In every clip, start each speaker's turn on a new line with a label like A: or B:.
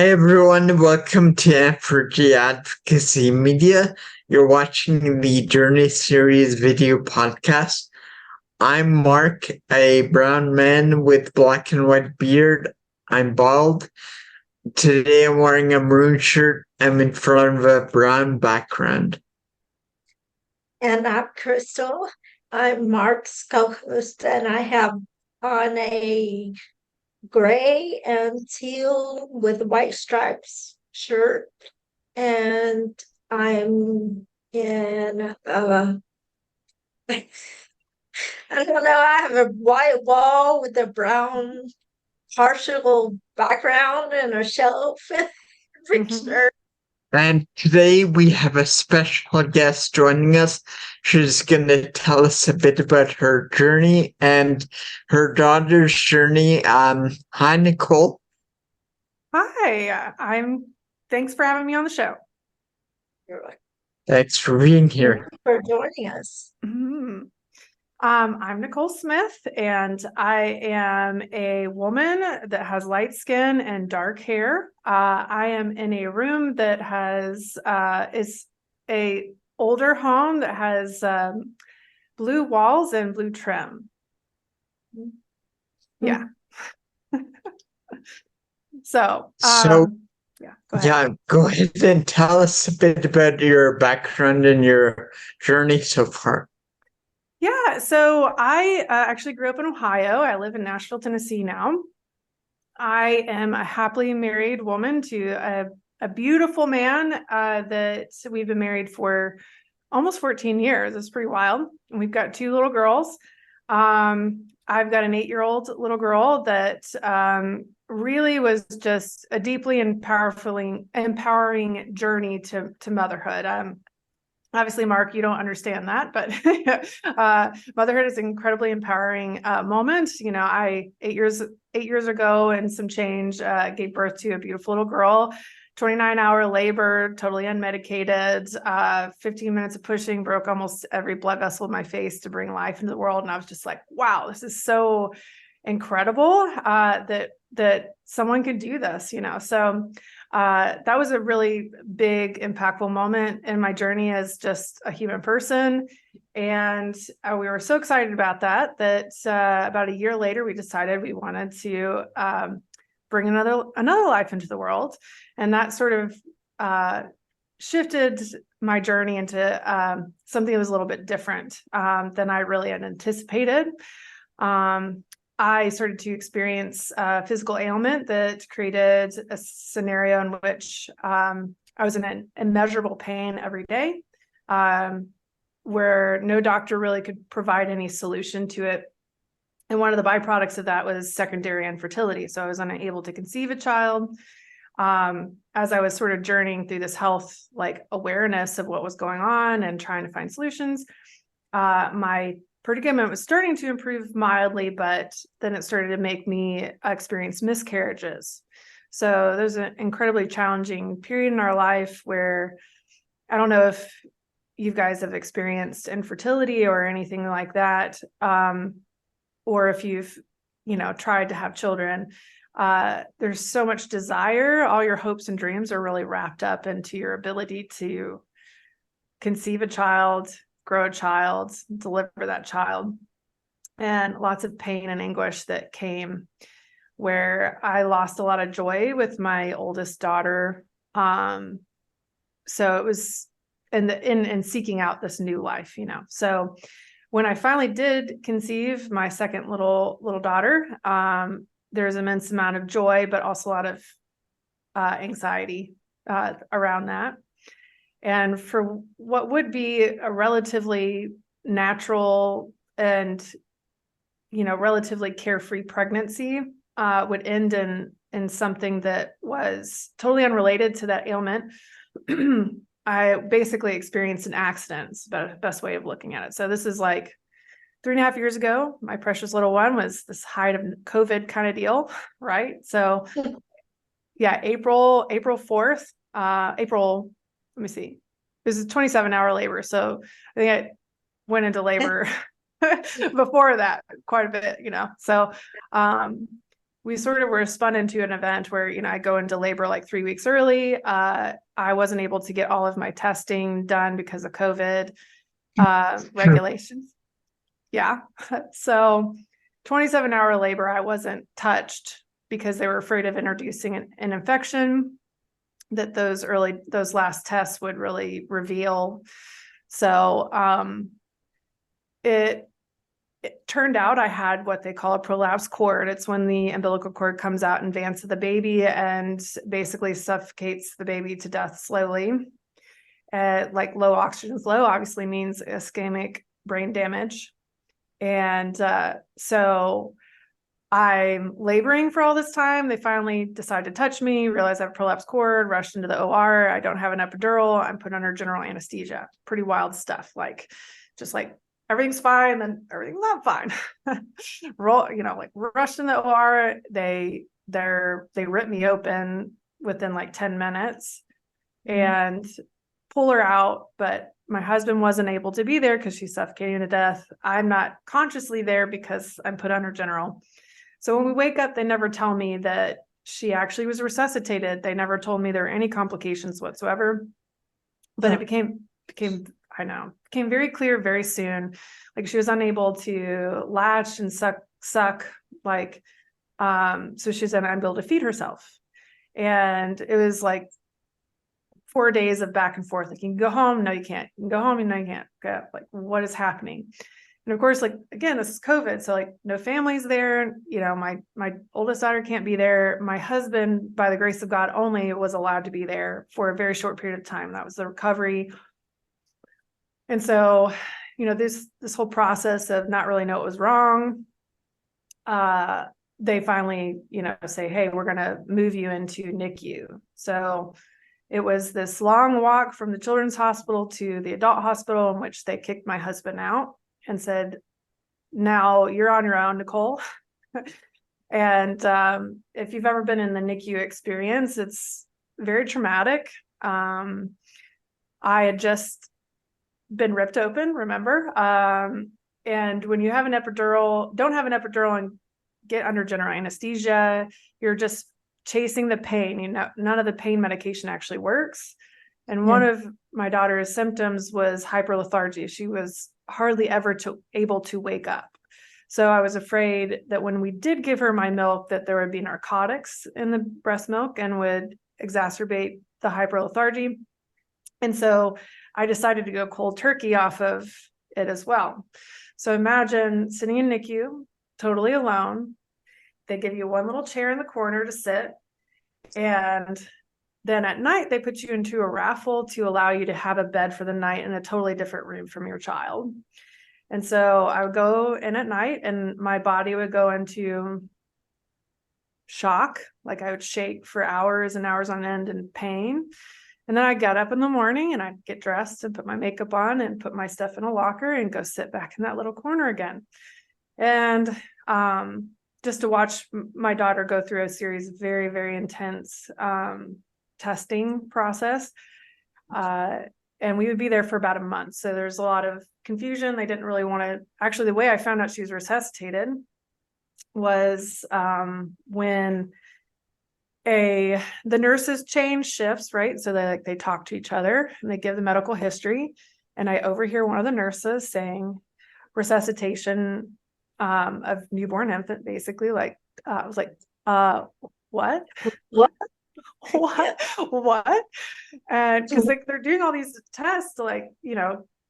A: Hi everyone, welcome to Advocacy Media. You're watching the Journey Series video podcast. I'm Mark, a brown man with black and white beard. I'm bald. Today I'm wearing a maroon shirt. I'm in front of a brown background.
B: And I'm Crystal. I'm Mark's co-host, and I have on a gray and teal with white stripes shirt, and I'm in I don't know, I have a white wall with a brown partial background and a shelf picture.
A: And today we have a special guest joining us. She's going to tell us a bit about her journey and her daughter's journey. Hi, Nicole.
C: Hi, thanks for having me on the show.
A: Thanks for being here.
B: Thank you for joining us.
C: I'm Nicole Smith, and I am a woman that has light skin and dark hair. I am in a room that is a older home that has blue walls and blue trim. Yeah. So
A: go ahead and tell us a bit about your background and your journey so far.
C: Yeah, so I actually grew up in Ohio. I live in Nashville, Tennessee now. I am a happily married woman to a beautiful man that we've been married for almost 14 years. It's pretty wild. And we've got two little girls. I've got an 8-year-old little girl that really was just a deeply empowering journey to motherhood. Obviously, Mark, you don't understand that, but motherhood is an incredibly empowering moment. You know, I 8 years ago and some change gave birth to a beautiful little girl, 29-hour labor, totally unmedicated, 15 minutes of pushing, broke almost every blood vessel in my face to bring life into the world. And I was just like, wow, this is so incredible that someone could do this, you know? So that was a really big, impactful moment in my journey as just a human person. And we were so excited about that about a year later, we decided we wanted to bring another life into the world. And that sort of shifted my journey into something that was a little bit different than I really had anticipated. I started to experience a physical ailment that created a scenario in which I was in immeasurable pain every day, where no doctor really could provide any solution to it. And one of the byproducts of that was secondary infertility. So I was unable to conceive a child. As I was sort of journeying through this health, like awareness of what was going on and trying to find solutions, my predicament was starting to improve mildly, but then it started to make me experience miscarriages. So there's an incredibly challenging period in our life where I don't know if you guys have experienced infertility or anything like that, or if you've, tried to have children. There's so much desire. All your hopes and dreams are really wrapped up into your ability to conceive a child, grow a child, deliver that child, and lots of pain and anguish that came where I lost a lot of joy with my oldest daughter. So it was in seeking out this new life, So when I finally did conceive my second little daughter, there was an immense amount of joy, but also a lot of anxiety around that. And for what would be a relatively natural and, relatively carefree pregnancy would end in something that was totally unrelated to that ailment. I basically experienced an accident. It's the best way of looking at it. So this is like 3.5 years ago. My precious little one was this height of COVID kind of deal, right? So yeah, April 4th, let me see. This is 27-hour labor. So I think I went into labor before that quite a bit, So we sort of were spun into an event where, I go into labor like 3 weeks early. I wasn't able to get all of my testing done because of COVID regulations. Yeah. So 27-hour labor, I wasn't touched because they were afraid of introducing an infection that those last tests would really reveal. So it turned out I had what they call a prolapsed cord. It's when the umbilical cord comes out in advance of the baby and basically suffocates the baby to death slowly. Like low oxygen flow obviously means ischemic brain damage. And so I'm laboring for all this time. They finally decide to touch me, realize I have a prolapsed cord, rushed into the OR. I don't have an epidural. I'm put under general anesthesia. Pretty wild stuff. Like, just like everything's fine, then everything's not fine. Rushed in the OR. They rip me open within like 10 minutes and pull her out, but my husband wasn't able to be there because she's suffocating to death. I'm not consciously there because I'm put under general. So when we wake up, they never tell me that she actually was resuscitated. They never told me there were any complications whatsoever. But it became very clear very soon. Like, she was unable to latch and suck, so she's unable to feed herself. And it was like 4 days of back and forth. Like, you can go home, no, you can't. You can go home, no, you can't. Okay, like, what is happening? And of course, like, again, this is COVID. So like, no family's there. My oldest daughter can't be there. My husband, by the grace of God only, was allowed to be there for a very short period of time. That was the recovery. And so, this whole process of not really know what was wrong, they finally, say, hey, we're going to move you into NICU. So it was this long walk from the children's hospital to the adult hospital, in which they kicked my husband out and said, now you're on your own, Nicole. And if you've ever been in the NICU experience, it's very traumatic. I had just been ripped open, remember? And when you have don't have an epidural and get under general anesthesia, you're just chasing the pain. None of the pain medication actually works. And one of my daughter's symptoms was hyperlethargy. She was hardly ever able to wake up. So I was afraid that when we did give her my milk, that there would be narcotics in the breast milk and would exacerbate the hyperlethargy. And so I decided to go cold turkey off of it as well. So imagine sitting in NICU, totally alone. They give you one little chair in the corner to sit. And then at night, they put you into a raffle to allow you to have a bed for the night in a totally different room from your child. And so I would go in at night and my body would go into shock. Like, I would shake for hours and hours on end in pain. And then I got up in the morning and I'd get dressed and put my makeup on and put my stuff in a locker and go sit back in that little corner again. And just to watch my daughter go through a series of very, very intense testing process. And we would be there for about a month. So there's a lot of confusion. They didn't really want to, actually, the way I found out she was resuscitated was when the nurses change shifts, right? So they talk to each other and they give the medical history. And I overhear one of the nurses saying resuscitation of newborn infant, basically. Like, I was like, what? What? And because they're doing all these tests,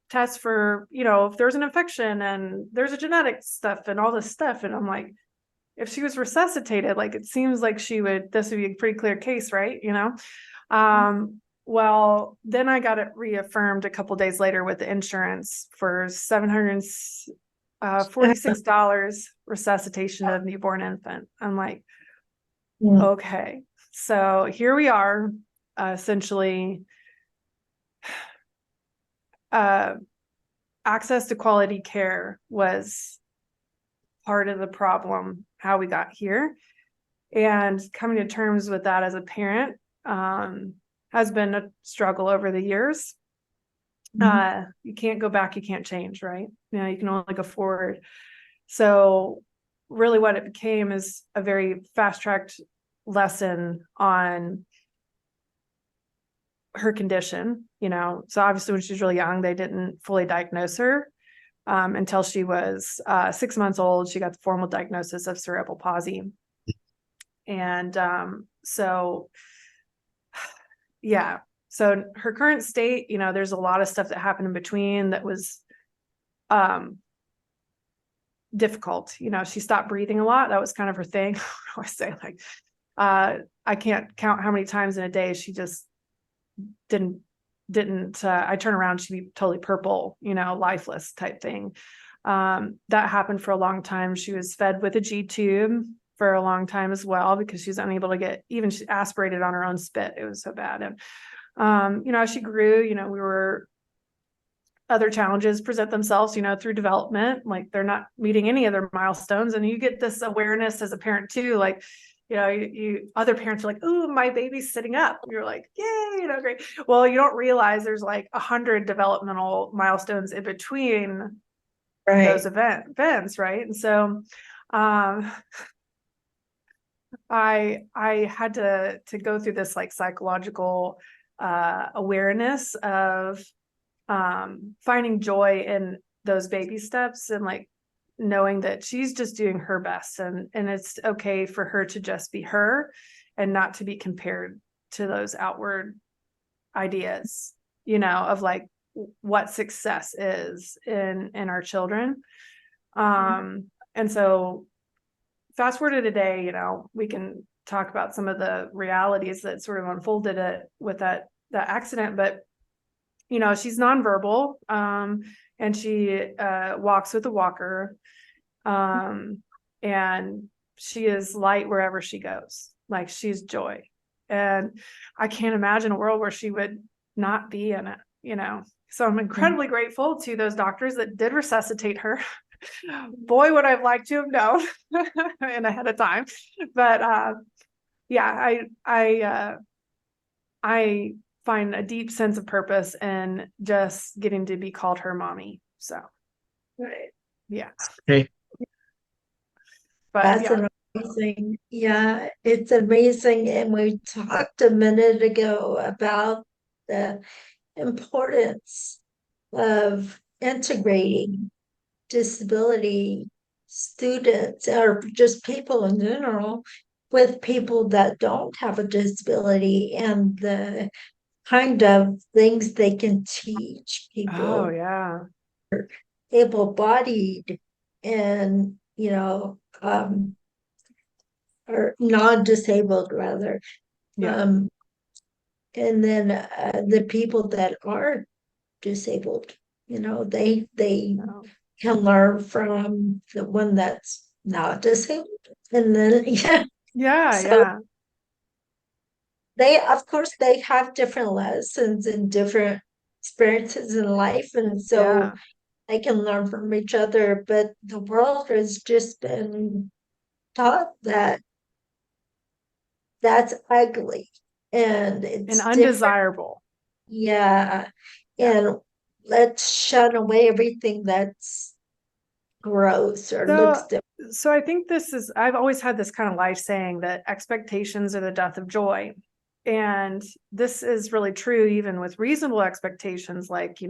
C: tests for, if there's an infection and there's a genetic stuff and all this stuff. And I'm like, if she was resuscitated, like, it seems like this would be a pretty clear case, right? Well, then I got it reaffirmed a couple days later with the insurance for $746 resuscitation of newborn infant. I'm like, okay, so here we are, essentially, access to quality care was part of the problem, how we got here. And coming to terms with that as a parent has been a struggle over the years. You can't go back, you can't change, right? You can only go forward. So really what it became is a very fast-tracked lesson on her condition, so obviously when she was really young, they didn't fully diagnose her until she was 6 months old. She got the formal diagnosis of cerebral palsy. And so her current state, there's a lot of stuff that happened in between that was difficult. She stopped breathing a lot. That was kind of her thing. I always say, like, I can't count how many times in a day she just didn't I turn around, she'd be totally purple, lifeless type thing. That happened for a long time. She was fed with a G tube for a long time as well, because she's unable to get, even she aspirated on her own spit. It was so bad. And as she grew, other challenges present themselves, through development, like they're not meeting any of their milestones. And you get this awareness as a parent too, like, you other parents are like, "Ooh, my baby's sitting up." You're like, "Yay, great." Well, you don't realize there's like 100 developmental milestones in between those events, right? And so, I had to go through this like psychological awareness of finding joy in those baby steps, and like knowing that she's just doing her best, and it's okay for her to just be her and not to be compared to those outward ideas, of like what success is in our children. And so fast forward to today, we can talk about some of the realities that sort of unfolded with that accident, but she's nonverbal, and she walks with a walker, and she is light wherever she goes. Like, she's joy, and I can't imagine a world where she would not be in it. So I'm incredibly grateful to those doctors that did resuscitate her. Boy, would I've liked to have known and ahead of time, but I find a deep sense of purpose in just getting to be called her mommy. So, yeah.
A: Okay.
C: But
B: that's amazing. Yeah, it's amazing. And we talked a minute ago about the importance of integrating disability students, or just people in general, with people that don't have a disability, and the kind of things they can teach people able-bodied and or non-disabled rather. And then the people that are disabled, they can learn from the one that's not disabled. And then they, of course, they have different lessons and different experiences in life, and so they can learn from each other. But the world has just been taught that that's ugly and it's
C: undesirable.
B: And let's shun away everything that's gross or looks different.
C: So I think I've always had this kind of life saying that expectations are the death of joy. And this is really true even with reasonable expectations. Like, it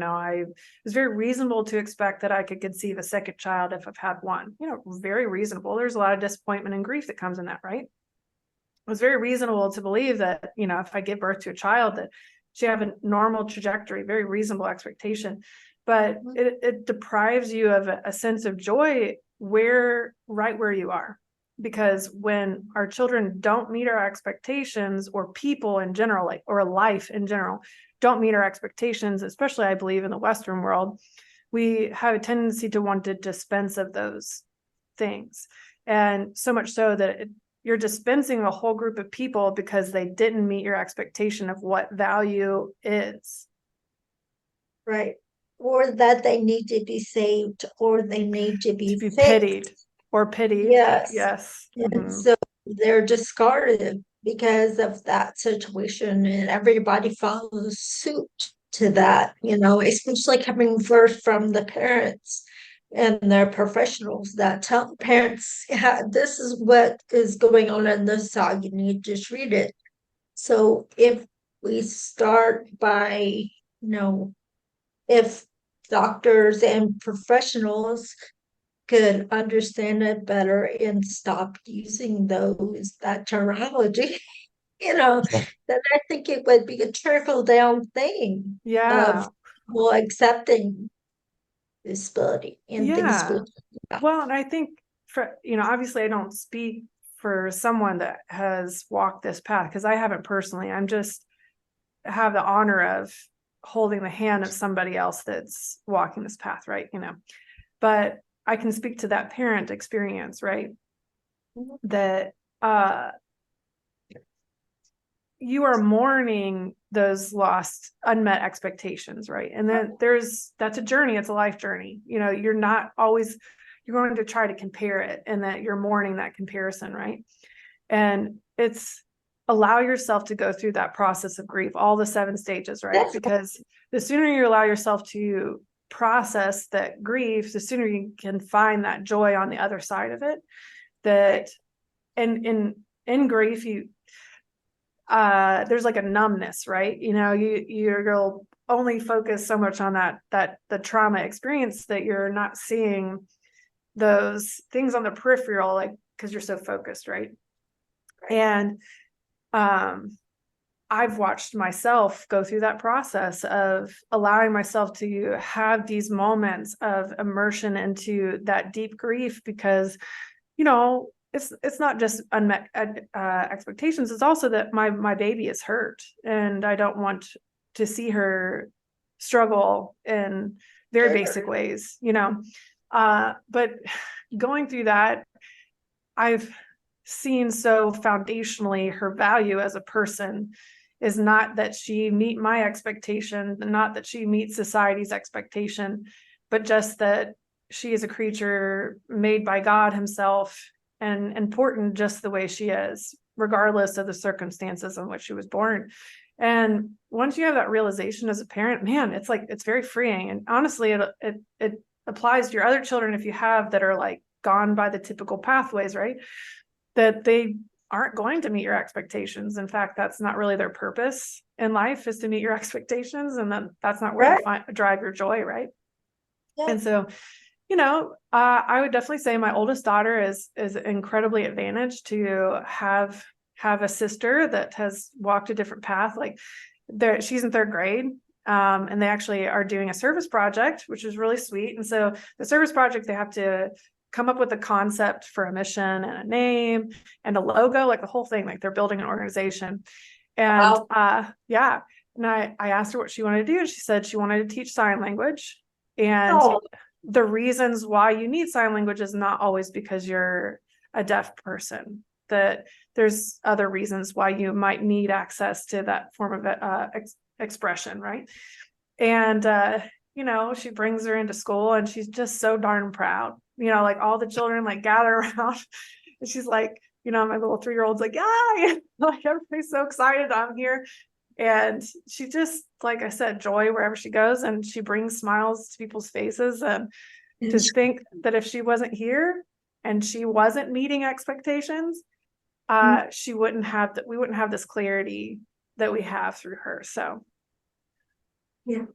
C: was very reasonable to expect that I could conceive a second child if I've had one. Very reasonable. There's a lot of disappointment and grief that comes in that, right? It was very reasonable to believe that, if I give birth to a child, that she have a normal trajectory, very reasonable expectation. But it deprives you of a sense of joy right where you are. Because when our children don't meet our expectations, or people in general, or life in general, don't meet our expectations, especially I believe in the Western world, we have a tendency to want to dispense of those things. And so much so that you're dispensing a whole group of people because they didn't meet your expectation of what value is.
B: Right. Or that they need to be saved, or they need to be
C: pitied. Or pitied. Yes.
B: And so they're discarded because of that situation, and everybody follows suit to that, especially coming first from the parents. and they're professionals that tell parents, this is what is going on in this side, you need to just read it. So if we start by, if doctors and professionals could understand it better and stop using that terminology, then I think it would be a trickle down thing
C: Yeah.
B: of people accepting disability and things
C: Yeah.
B: will.
C: Well, and I think obviously I don't speak for someone that has walked this path because I haven't personally. I'm just have the honor of holding the hand of somebody else that's walking this path, right? But I can speak to that parent experience, right? That you are mourning those lost, unmet expectations, right? And then that's a journey, it's a life journey. You're not always, you're going to try to compare it, and that you're mourning that comparison, right? And it's allow yourself to go through that process of grief, all the 7 stages, right? Because the sooner you allow yourself to process that grief, the sooner you can find that joy on the other side of it. That in grief, there's like a numbness, right? You'll only focus so much on that the trauma experience that you're not seeing those things on the peripheral, like, because you're so focused, right? And I've watched myself go through that process of allowing myself to have these moments of immersion into that deep grief, because it's not just unmet expectations. It's also that my baby is hurt, and I don't want to see her struggle in very basic ways, but going through that, I've seen so foundationally her value as a person is not that she meet my expectation, not that she meets society's expectation, but just that she is a creature made by God himself and important just the way she is, regardless of the circumstances in which she was born. And once you have that realization as a parent, man, it's very freeing. And honestly, it applies to your other children if you have that are like gone by the typical pathways, right? That they aren't going to meet your expectations. In fact, that's not really their purpose in life, is to meet your expectations. And then that's not where you drive your joy, right? Yeah. And so, I would definitely say my oldest daughter is incredibly advantaged to have a sister that has walked a different path. Like she's in 3rd grade. And they actually are doing a service project, which is really sweet. And so the service project, they have to come up with a concept for a mission and a name and a logo, like the whole thing, like they're building an organization. And yeah. And I asked her what she wanted to do, and she said she wanted to teach sign language. And the reasons why you need sign language is not always because you're a deaf person, that there's other reasons why you might need access to that form of expression, right? And she brings her into school, and she's just so darn proud. Like all the children like gather around, and she's like, my little 3-year-old's like, yeah, like everybody's so excited I'm here. And she just, like I said, joy wherever she goes, and she brings smiles to people's faces. And to think that if she wasn't here and she wasn't meeting expectations, we wouldn't have this clarity that we have through her. So
B: yeah.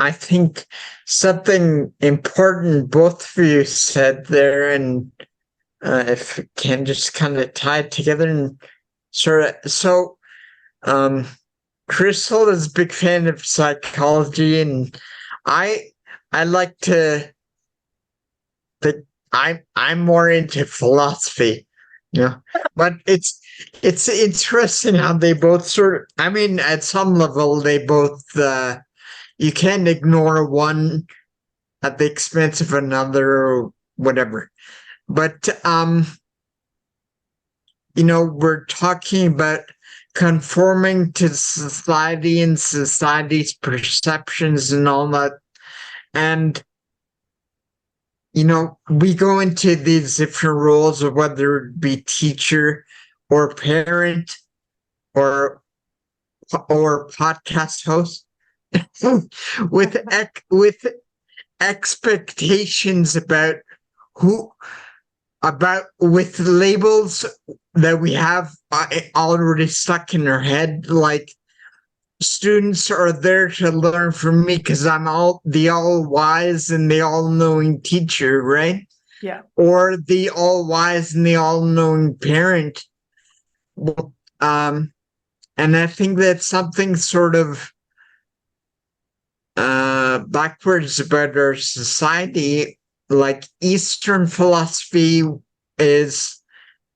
A: I think something important both of you said there, and if we can just kind of tie it together and Crystal is a big fan of psychology, and I like to think I'm more into philosophy, but it's interesting how they both at some level they both you can't ignore one at the expense of another or whatever. But we're talking about conforming to society and society's perceptions and all that. And, we go into these different roles of whether it be teacher or parent or podcast host with expectations about who, about with labels that we have already stuck in our head, like students are there to learn from me because I'm the all wise and the all knowing teacher, right?
C: Yeah.
A: Or the all wise and the all knowing parent. And I think that's something sort of backwards about our society. Like Eastern philosophy is,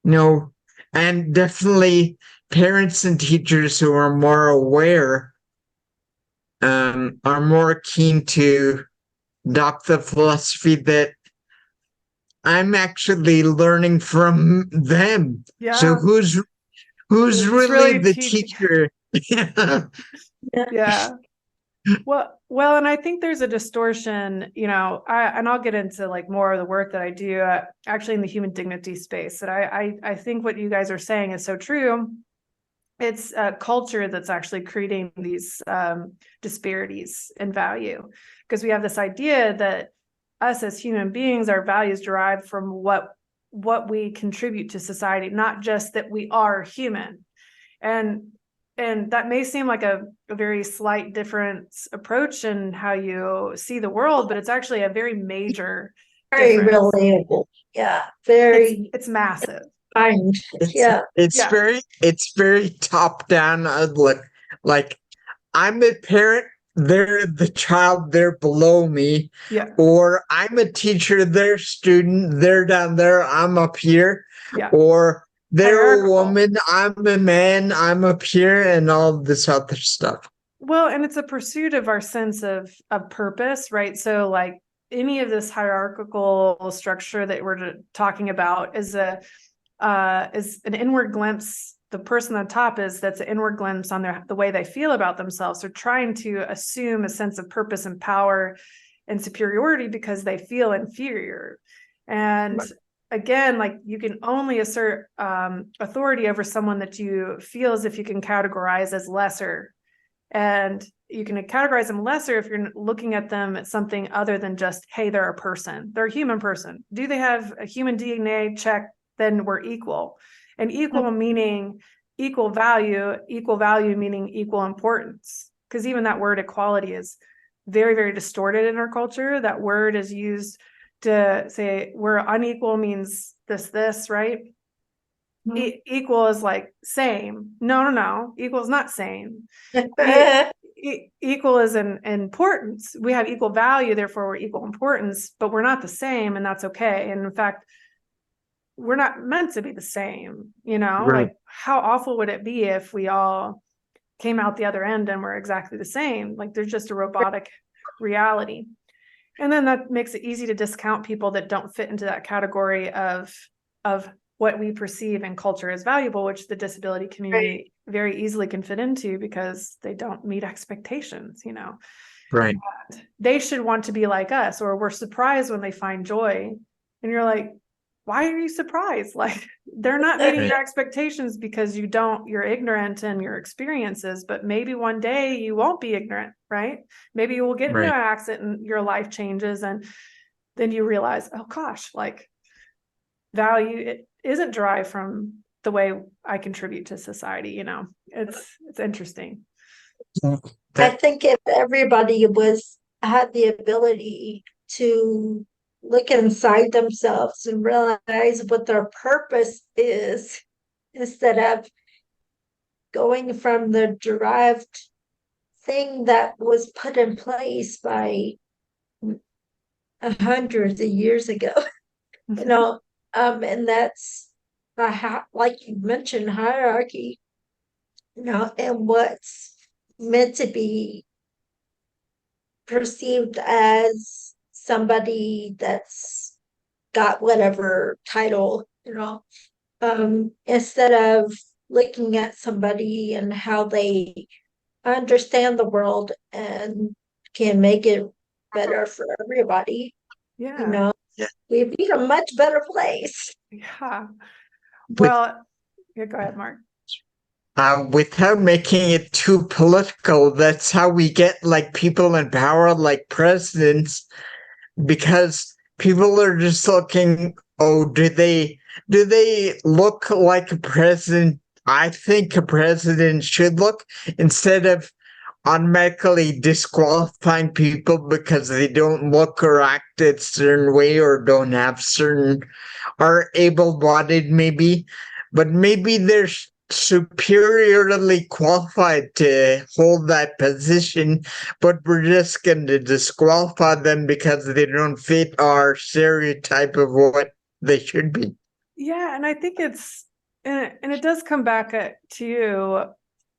A: and definitely parents and teachers who are more aware are more keen to adopt the philosophy that I'm actually learning from them.
C: Yeah.
A: So who's
C: It's
A: really the
C: teaching.
A: teacher?
C: Yeah. Well, and I think there's a distortion, I'll get into like more of the work that I do actually in the human dignity space, that I think what you guys are saying is so true. It's a culture that's actually creating these disparities in value, because we have this idea that us as human beings, our values derive from what we contribute to society, not just that we are human. And that may seem like a very slight difference approach in how you see the world, but it's actually a very major
B: Very
C: difference.
B: relatable. Yeah. Very
C: It's massive.
B: kind. Yeah.
A: It's very top down outlook. Like, I'm a parent, they're the child, they're below me.
C: Yeah.
A: Or I'm a teacher, they're student, they're down there, I'm up here.
C: Yeah.
A: Or they're a
C: Hierarchical.
A: woman, I'm a man, I'm up here, and all this other stuff.
C: Well, and it's a pursuit of our sense of purpose, right? So like any of this hierarchical structure that we're talking about is an inward glimpse. The person on top that's an inward glimpse on the way they feel about themselves. They're trying to assume a sense of purpose and power and superiority because they feel inferior. And right. Again, like you can only assert authority over someone that you feel as if you can categorize as lesser. And you can categorize them lesser if you're looking at them at something other than just, hey, they're a person. They're a human person. Do they have a human DNA? Check, then we're equal. And equal meaning equal value meaning equal importance. Because even that word equality is very, very distorted in our culture. That word is used to say we're unequal means this, right? Equal is like same. No. Equal is not same. Equal is an importance. We have equal value, therefore we're equal importance, but we're not the same, and that's okay. And in fact, we're not meant to be the same, Right. Like how awful would it be if we all came out the other end and we're exactly the same? Like there's just a robotic reality. And then that makes it easy to discount people that don't fit into that category of what we perceive in culture as valuable, which the disability community very easily can fit into because they don't meet expectations,
A: Right.
C: They should want to be like us, or we're surprised when they find joy. And you're like, why are you surprised? Like they're not meeting your expectations because you're ignorant in your experiences, but maybe one day you won't be ignorant, right? Maybe you will get into an accident and your life changes. And then you realize, oh gosh, like value, it isn't derived from the way I contribute to society. It's interesting.
B: I think if everybody had the ability to look inside themselves and realize what their purpose is, instead of going from the derived thing that was put in place by hundreds of years ago, and that's like you mentioned, hierarchy, and what's meant to be perceived as somebody that's got whatever title, instead of looking at somebody and how they understand the world and can make it better for everybody. We'd be a much better place.
C: Yeah. Well, go ahead, Mark.
A: Without making it too political, that's how we get like people in power, like presidents. because people are just looking, oh, do they look like a president I think a president should look, instead of automatically disqualifying people because they don't look or act a certain way or don't have certain, are able-bodied maybe, but maybe they're superiorly qualified to hold that position, but we're just going to disqualify them because they don't fit our stereotype of what they should be.
C: Yeah, and I think and it does come back to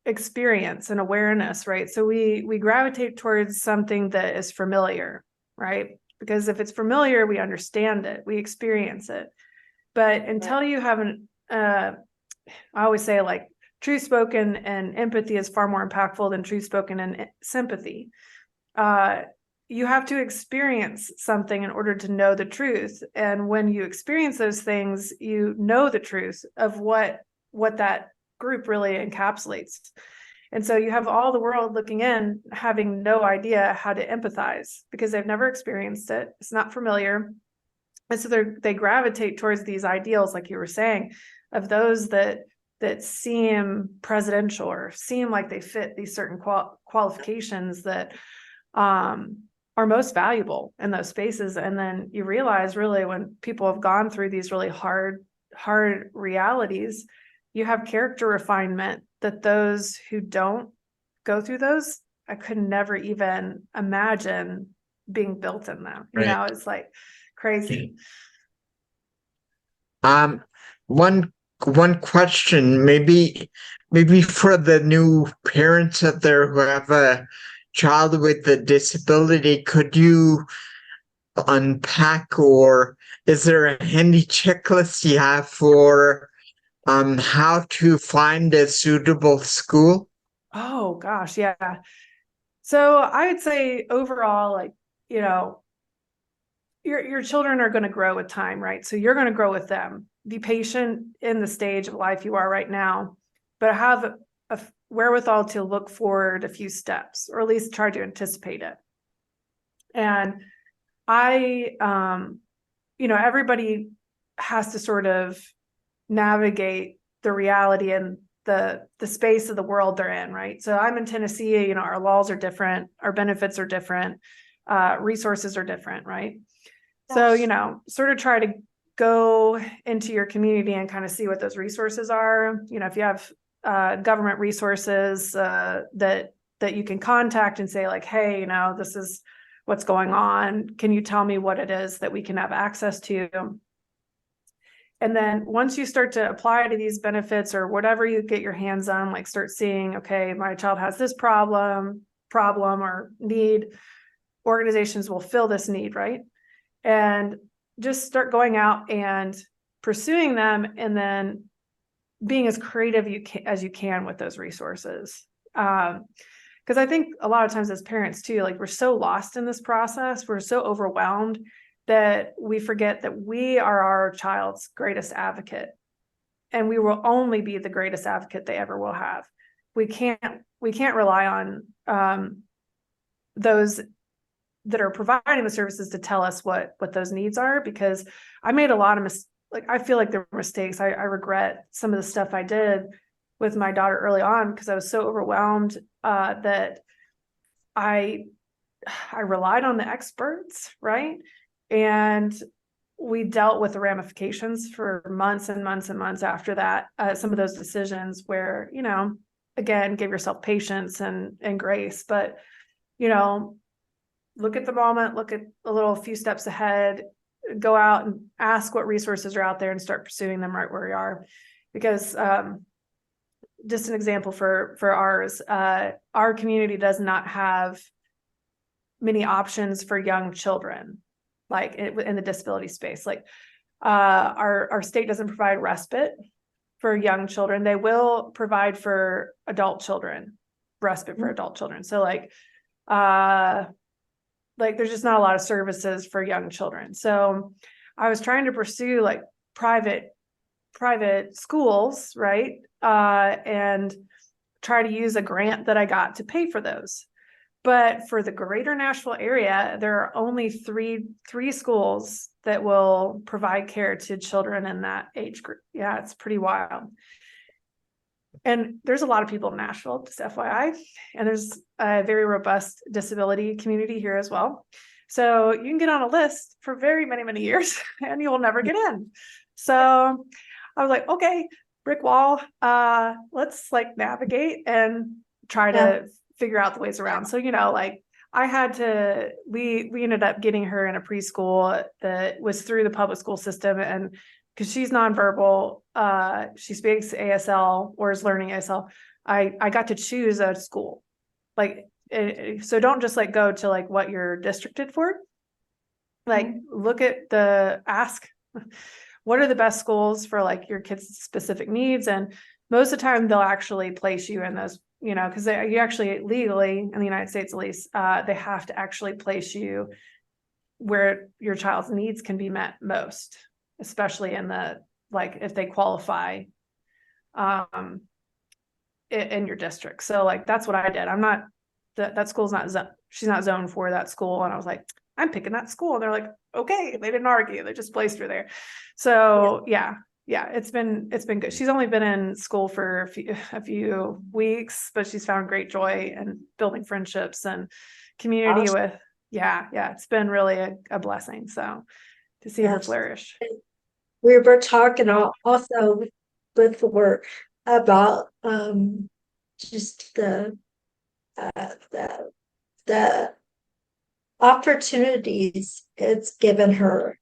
C: experience and awareness, right? So we gravitate towards something that is familiar, right? Because if it's familiar, we understand it, we experience it. But until you have I always say, like, truth spoken and empathy is far more impactful than truth spoken and sympathy. You have to experience something in order to know the truth. And when you experience those things, you know the truth of what that group really encapsulates. And so you have all the world looking in, having no idea how to empathize because they've never experienced it. It's not familiar. And so they gravitate towards these ideals, like you were saying, of those that seem presidential or seem like they fit these certain qualifications that are most valuable in those spaces. And then you realize, really, when people have gone through these really hard realities, you have character refinement that those who don't go through those, I could never even imagine being built in them.
A: Right.
C: You know, it's like crazy.
A: One question, maybe for the new parents out there who have a child with a disability, could you unpack, or is there a handy checklist you have for how to find a suitable school?
C: Oh gosh, yeah. So I would say overall, like, you know, your children are going to grow with time, right? So you're going to grow with them. Be patient in the stage of life you are right now, but have a wherewithal to look forward a few steps, or at least try to anticipate it. And everybody has to sort of navigate the reality and the space of the world they're in, right? So I'm in Tennessee, our laws are different, our benefits are different, resources are different, right? Yes. So, sort of try to go into your community and kind of see what those resources are. If you have government resources that you can contact and say, like, hey, this is what's going on. Can you tell me what it is that we can have access to? And then once you start to apply to these benefits or whatever you get your hands on, like, start seeing, okay, my child has this problem or need, organizations will fill this need, right? And just start going out and pursuing them, and then being as creative as you can with those resources. Because I think a lot of times as parents too, like, we're so lost in this process, we're so overwhelmed that we forget that we are our child's greatest advocate, and we will only be the greatest advocate they ever will have. We can't rely on those that are providing the services to tell us what those needs are, because I made a lot of I feel like there were mistakes. I regret some of the stuff I did with my daughter early on because I was so overwhelmed that I relied on the experts, right? And we dealt with the ramifications for months and months and months after that. Some of those decisions where, again, give yourself patience and grace, but, look at the moment, look at a few steps ahead, go out and ask what resources are out there and start pursuing them right where you are. Because just an example for ours, our community does not have many options for young children, like in the disability space. Like our state doesn't provide respite for young children. They will provide for adult children, respite for adult children. So there's just not a lot of services for young children. So I was trying to pursue like private schools, right? And try to use a grant that I got to pay for those. But for the greater Nashville area, there are only three schools that will provide care to children in that age group. Yeah, it's pretty wild. And there's a lot of people in Nashville, just FYI, and there's a very robust disability community here as well. So you can get on a list for very many, many years and you will never get in. So I was like, okay, brick wall, let's like navigate and try to figure out the ways around. So, like I had to, we ended up getting her in a preschool that was through the public school system, and because she's nonverbal, she speaks ASL or is learning ASL. I got to choose a school, like, so don't just like go to like what you're districted for. Like, look at ask, what are the best schools for like your kids' specific needs? And most of the time they'll actually place you in those, because you actually legally in the United States, at least, they have to actually place you where your child's needs can be met most, especially in like if they qualify in your district. So like that's what I did. I'm not that school's not she's not zoned for that school, and I was like, I'm picking that school, and they're like, okay. They didn't argue, they just placed her there. So yeah, it's been good. She's only been in school for a few weeks, but she's found great joy in building friendships and community with it's been really a blessing. So to see her flourish.
B: We were talking also before about just the opportunities it's given her.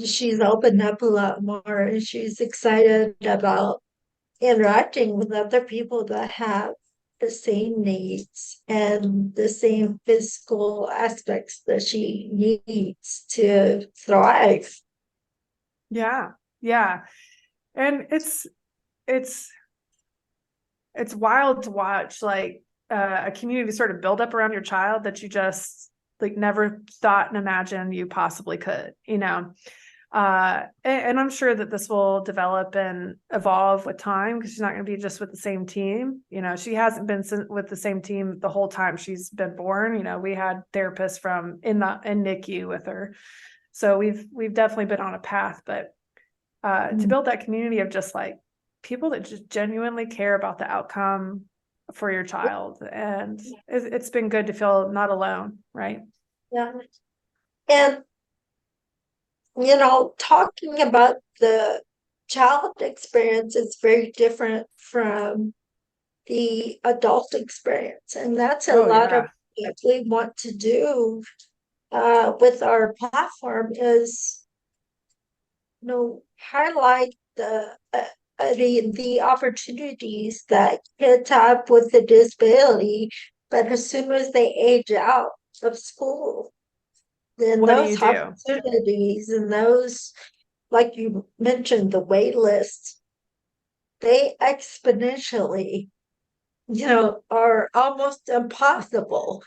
B: She's opened up a lot more, and she's excited about interacting with other people that have the same needs and the same physical aspects that she needs to thrive.
C: Yeah. And it's wild to watch like a community sort of build up around your child that you just like never thought and imagined you possibly could, and I'm sure that this will develop and evolve with time, because she's not going to be just with the same team. She hasn't been with the same team the whole time she's been born. We had therapists from in NICU with her. So we've definitely been on a path, but to build that community of just like people that just genuinely care about the outcome for your child. And it's been good to feel not alone. Right.
B: Yeah. And, talking about the child experience is very different from the adult experience. And that's a lot of what we want to do with our platform is, highlight the opportunities that kids have with a disability, but as soon as they age out of school, then those opportunities and those, like you mentioned, the wait lists, they exponentially, are almost impossible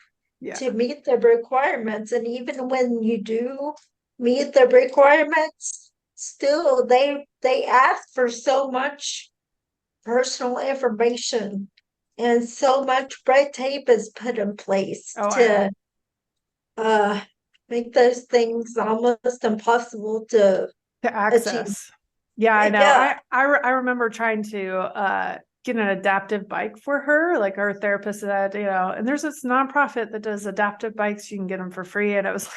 B: to meet the requirements. And even when you do meet the requirements, still they ask for so much personal information, and so much red tape is put in place to make those things almost impossible to
C: access achieve. Yeah, I know. Yeah. I remember trying to get an adaptive bike for her. Like our therapist said, and there's this nonprofit that does adaptive bikes. You can get them for free. And I was like,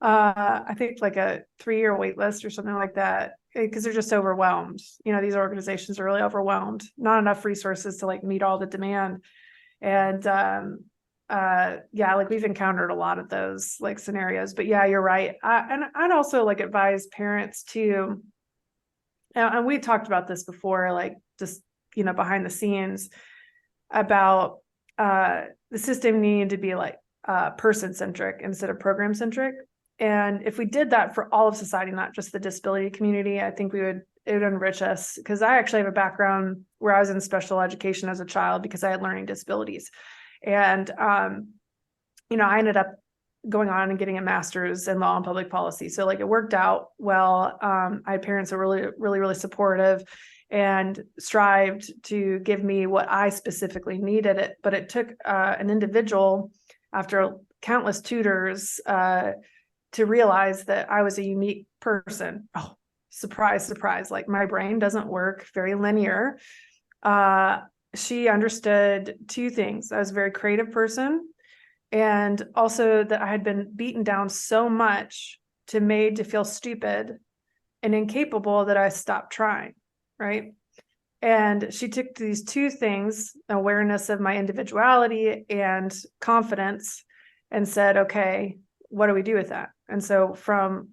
C: I think like a 3-year wait list or something like that, because they're just overwhelmed. These organizations are really overwhelmed, not enough resources to like meet all the demand. And like we've encountered a lot of those like scenarios. But yeah, you're right. And I'd also like advise parents to, and we talked about this before, like just behind the scenes, about the system needing to be like person-centric instead of program-centric. And if we did that for all of society, not just the disability community, I think it would enrich us. Because I actually have a background where I was in special education as a child because I had learning disabilities. And, I ended up going on and getting a master's in law and public policy. So like it worked out well. I had parents that were really, really, really supportive. and strived to give me what I specifically needed. But it took an individual, after countless tutors, to realize that I was a unique person. Oh, surprise, surprise. Like, my brain doesn't work very linear. She understood two things. I was a very creative person, and also that I had been beaten down so much made to feel stupid and incapable that I stopped trying, right? And she took these two things, awareness of my individuality and confidence, and said, okay, what do we do with that? And so from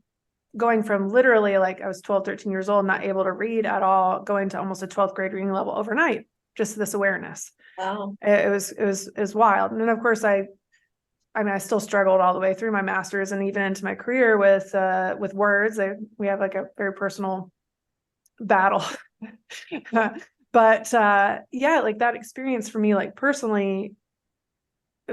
C: going from literally, like, I was 12, 13 years old, not able to read at all, going to almost a 12th grade reading level overnight, just this awareness.
B: Wow.
C: It was wild. And then, of course, I still struggled all the way through my master's and even into my career with words. We have like a very personal battle. But yeah, like, that experience for me, like, personally,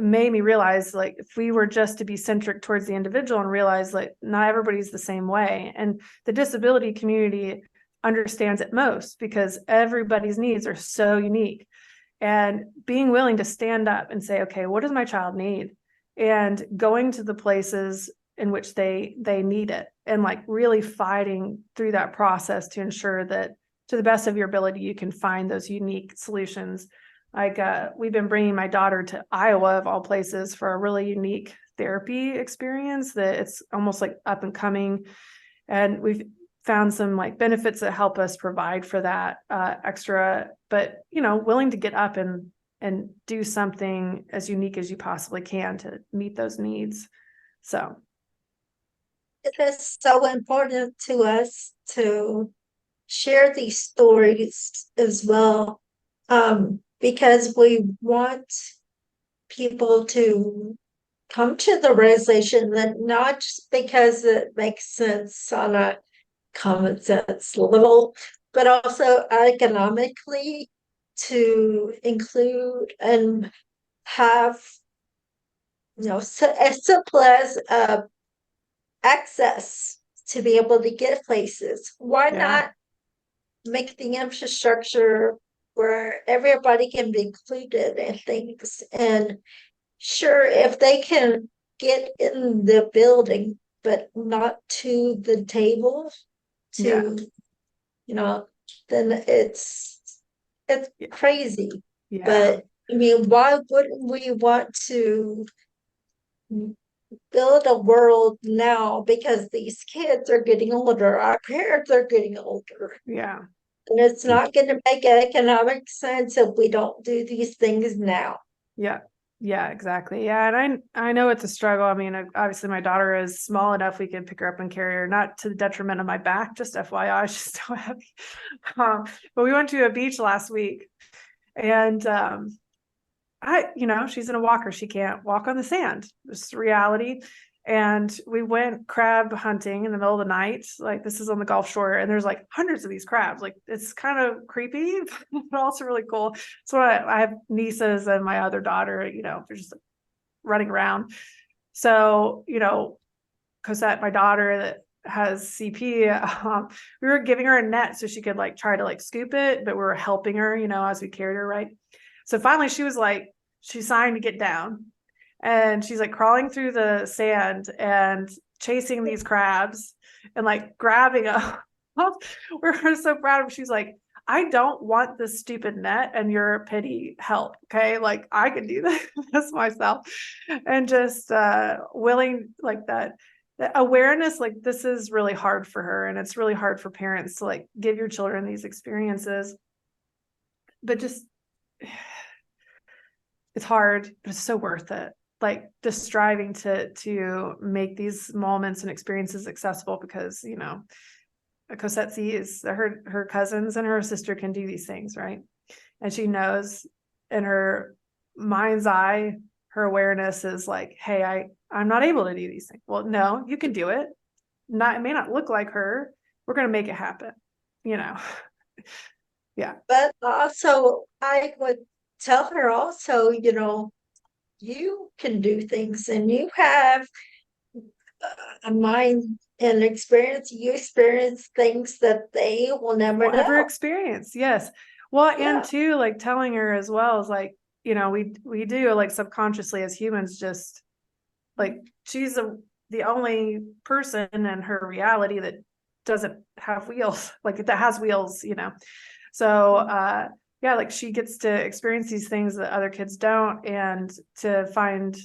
C: made me realize, like, if we were just to be centric towards the individual and realize, like, not everybody's the same way, and the disability community understands it most because everybody's needs are so unique, and being willing to stand up and say, okay, what does my child need, and going to the places in which they need it, and like really fighting through that process to ensure that, to the best of your ability, you can find those unique solutions. Like, we've been bringing my daughter to Iowa, of all places, for a really unique therapy experience that it's almost like up and coming. And we've found some like benefits that help us provide for that extra, but, willing to get up and do something as unique as you possibly can to meet those needs. So
B: It is so important to us to share these stories as well, because we want people to come to the realization that not just because it makes sense on a common sense level, but also economically, to include and have, as simple as access to be able to get places. Why not make the infrastructure where everybody can be included in things? And sure, if they can get in the building, but not to the table, then it's crazy.
C: Yeah.
B: But I mean, why wouldn't we want to build a world now? Because these kids are getting older, our parents are getting older.
C: Yeah.
B: And it's not going to make economic sense if we don't do these things now.
C: Yeah. Yeah, exactly. Yeah. And I know it's a struggle. I mean, obviously my daughter is small enough we can pick her up and carry her, not to the detriment of my back, just FYI, she's so heavy. But we went to a beach last week, and she's in a walker. She can't walk on the sand. It's the reality. And we went crab hunting in the middle of the night. Like, this is on the Gulf Shore, and there's like hundreds of these crabs. Like, it's kind of creepy, but also really cool. So I have nieces and my other daughter, they're just running around. So, Cosette, my daughter that has CP, we were giving her a net so she could like try to like scoop it, but we were helping her, as we carried her, right? So finally she was like, she's signed to get down, and she's like crawling through the sand and chasing these crabs and like grabbing them. We're so proud of her. She's like, I don't want this stupid net and your pity help. Okay. Like, I can do this myself. And just willing, like, that awareness, like, this is really hard for her. And it's really hard for parents to like give your children these experiences, but just, it's hard, but it's so worth it. Like, just striving to make these moments and experiences accessible, because, Cosette sees her cousins and her sister can do these things, right? And she knows in her mind's eye, her awareness is like, hey, I'm not able to do these things. Well, no, you can do it. It may not look like her. We're going to make it happen, Yeah.
B: But also, I would tell her also, you can do things, and you have a mind and you experience things that they will never
C: Will ever
B: know.
C: experience. Yes. Well,
B: Yeah.
C: and too, like telling her as well is like, we do like subconsciously as humans, just like she's the only person in her reality that doesn't have wheels, like that has wheels, So yeah, like she gets to experience these things that other kids don't, and to find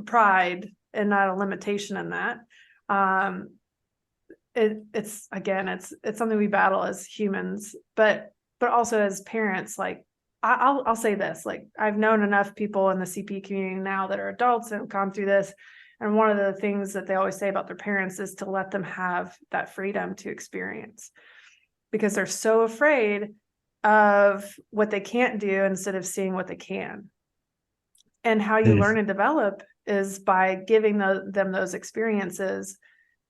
C: pride and not a limitation in that. It's again, it's something we battle as humans, but also as parents. Like I'll say this, like I've known enough people in the CP community now that are adults and have gone through this, and one of the things that they always say about their parents is to let them have that freedom to experience, because they're so afraid of what they can't do instead of seeing what they can. And how you learn and develop is by giving them those experiences,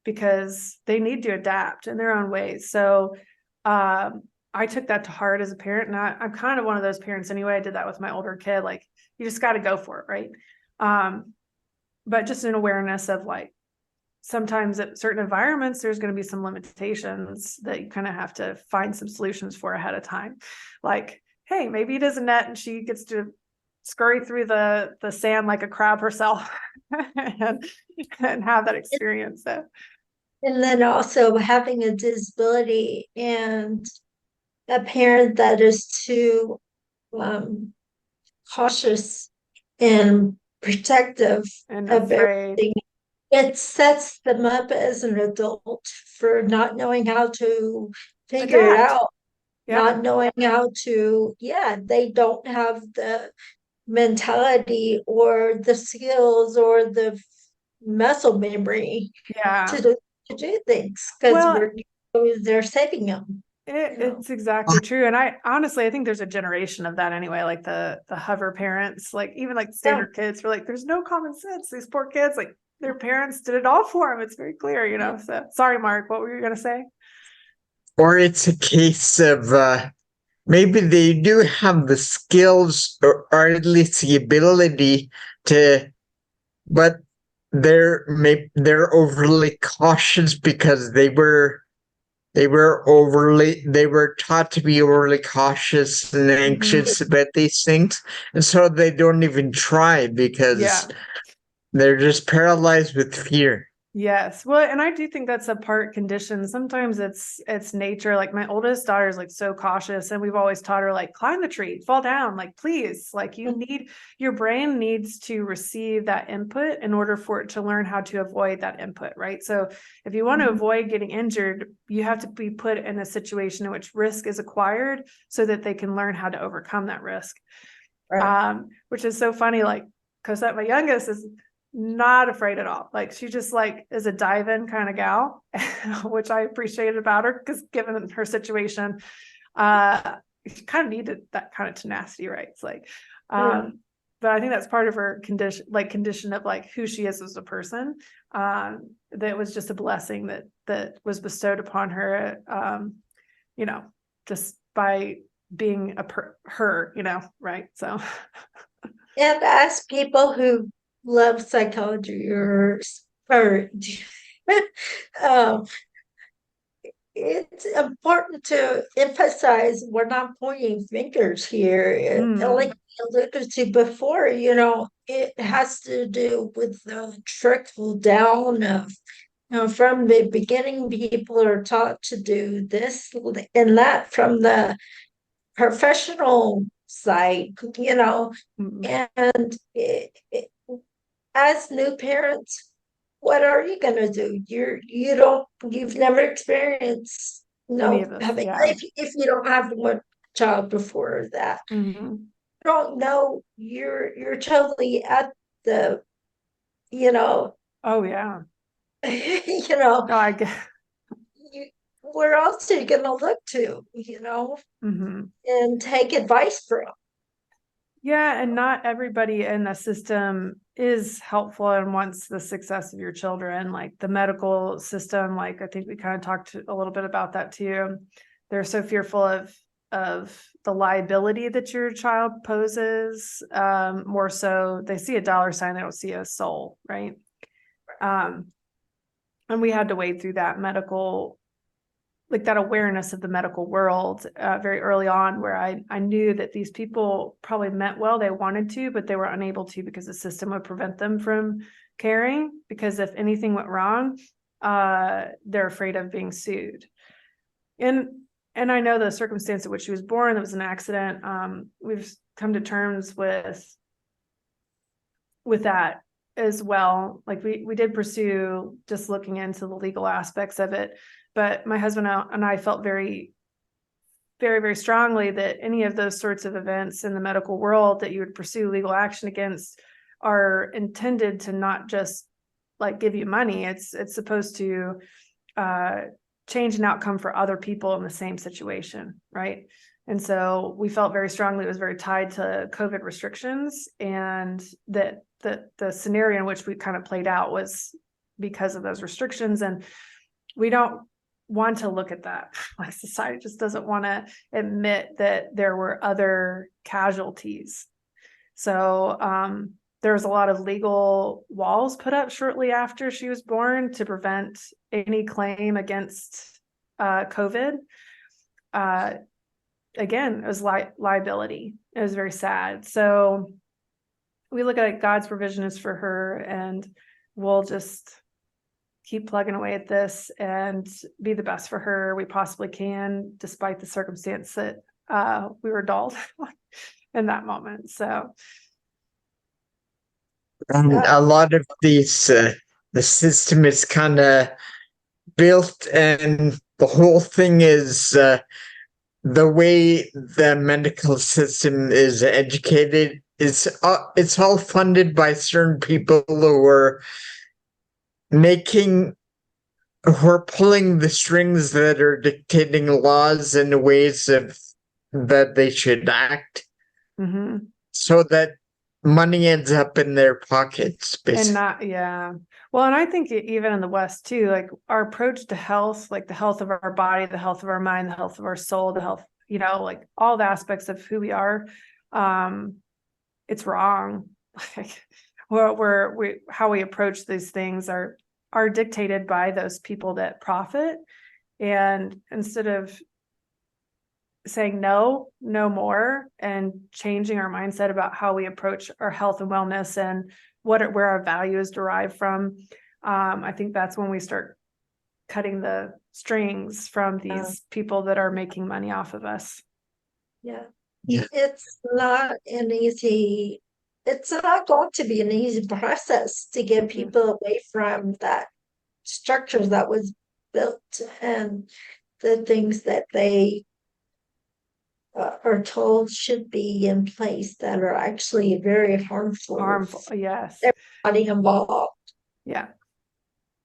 C: because they need to adapt in their own ways. So I took that to heart as a parent, and I'm kind of one of those parents anyway. I did that with my older kid. Like, you just got to go for it, right? But just an awareness of like, sometimes at certain environments, there's going to be some limitations that you kind of have to find some solutions for ahead of time. Like, hey, maybe it is a net and she gets to scurry through the sand like a crab herself and have that experience. So.
B: And then also having a disability and a parent that is too cautious and protective
C: And
B: of
C: afraid.
B: everything, it sets them up as an adult for not knowing how to figure it
C: Adapt.
B: out,
C: Yep.
B: not knowing how to, they don't have the mentality or the skills or the muscle memory
C: Yeah.
B: to do things, because
C: Well,
B: they're saving them.
C: It's exactly true. And I think there's a generation of that anyway, like the hover parents, like even like standard kids were like, there's no common sense. These poor kids, like their parents did it all for them. It's very clear, So sorry, Mark, what were you going to say?
A: Or it's a case of maybe they do have the skills, or at least the ability to, but they're overly cautious because they were taught to be overly cautious and anxious about these things, and so they don't even try because they're just paralyzed with fear.
C: Yes. Well, and I do think that's a part condition. Sometimes it's nature. Like my oldest daughter is like so cautious, and we've always taught her like, climb the tree, fall down, like please, like your brain needs to receive that input in order for it to learn how to avoid that input, right? So if you want to avoid getting injured, you have to be put in a situation in which risk is acquired so that they can learn how to overcome that risk. Right. Which is so funny. Like Cosette, my youngest, is not afraid at all. Like she just like is a dive-in kind of gal, which I appreciated about her, because given her situation, she kind of needed that kind of tenacity, right? It's like, but I think that's part of her condition of like who she is as a person. That was just a blessing that was bestowed upon her, just by being her, right? So.
B: And as people who love psychology or it's important to emphasize we're not pointing fingers here. Like we alluded to before, it has to do with the trickle down of, from the beginning, people are taught to do this and that from the professional side, and as new parents, what are you going to do? You've never experienced, having, if you don't have one child before that, you don't know, you're totally at the,
C: oh yeah.
B: No,
C: I get.
B: Where else are you going to look to, and take advice from?
C: Yeah, and not everybody in the system is helpful and wants the success of your children. Like the medical system, like I think we kind of talked a little bit about that too. They're so fearful of the liability that your child poses. More so, they see a dollar sign, they don't see a soul, right? And we had to wade through that medical, like that awareness of the medical world very early on, where I knew that these people probably meant well, they wanted to, but they were unable to because the system would prevent them from caring, because if anything went wrong, they're afraid of being sued. And I know the circumstance in which she was born, it was an accident. We've come to terms with that as well. Like we did pursue just looking into the legal aspects of it, but my husband and I felt very, very, very strongly that any of those sorts of events in the medical world that you would pursue legal action against are intended to not just like give you money. It's supposed to change an outcome for other people in the same situation, right? And so we felt very strongly it was very tied to COVID restrictions, and that the scenario in which we kind of played out was because of those restrictions. And we don't want to look at that. Like society just doesn't want to admit that there were other casualties. So there was a lot of legal walls put up shortly after she was born to prevent any claim against COVID. Again, it was liability. It was very sad. So we look at God's provision is for her, and we'll just keep plugging away at this and be the best for her we possibly can, despite the circumstance that we were dulled in that moment. So,
A: And a lot of these, the system is kind of built, and the whole thing is the way the medical system is educated. It's all funded by certain people who are pulling the strings that are dictating laws and ways of that they should act, so that money ends up in their pockets, basically.
C: And not, yeah. Well, and I think even in the West too, like our approach to health, like the health of our body, the health of our mind, the health of our soul, the health, like all the aspects of who we are, it's wrong. Like how we approach these things are dictated by those people that profit. And instead of saying no more and changing our mindset about how we approach our health and wellness and where our value is derived from, I think that's when we start cutting the strings from these people that are making money off of us.
B: Yeah. It's not going to be an easy process to get people away from that structure that was built and the things that they are told should be in place that are actually very harmful.
C: Yes.
B: Everybody involved.
C: Yeah.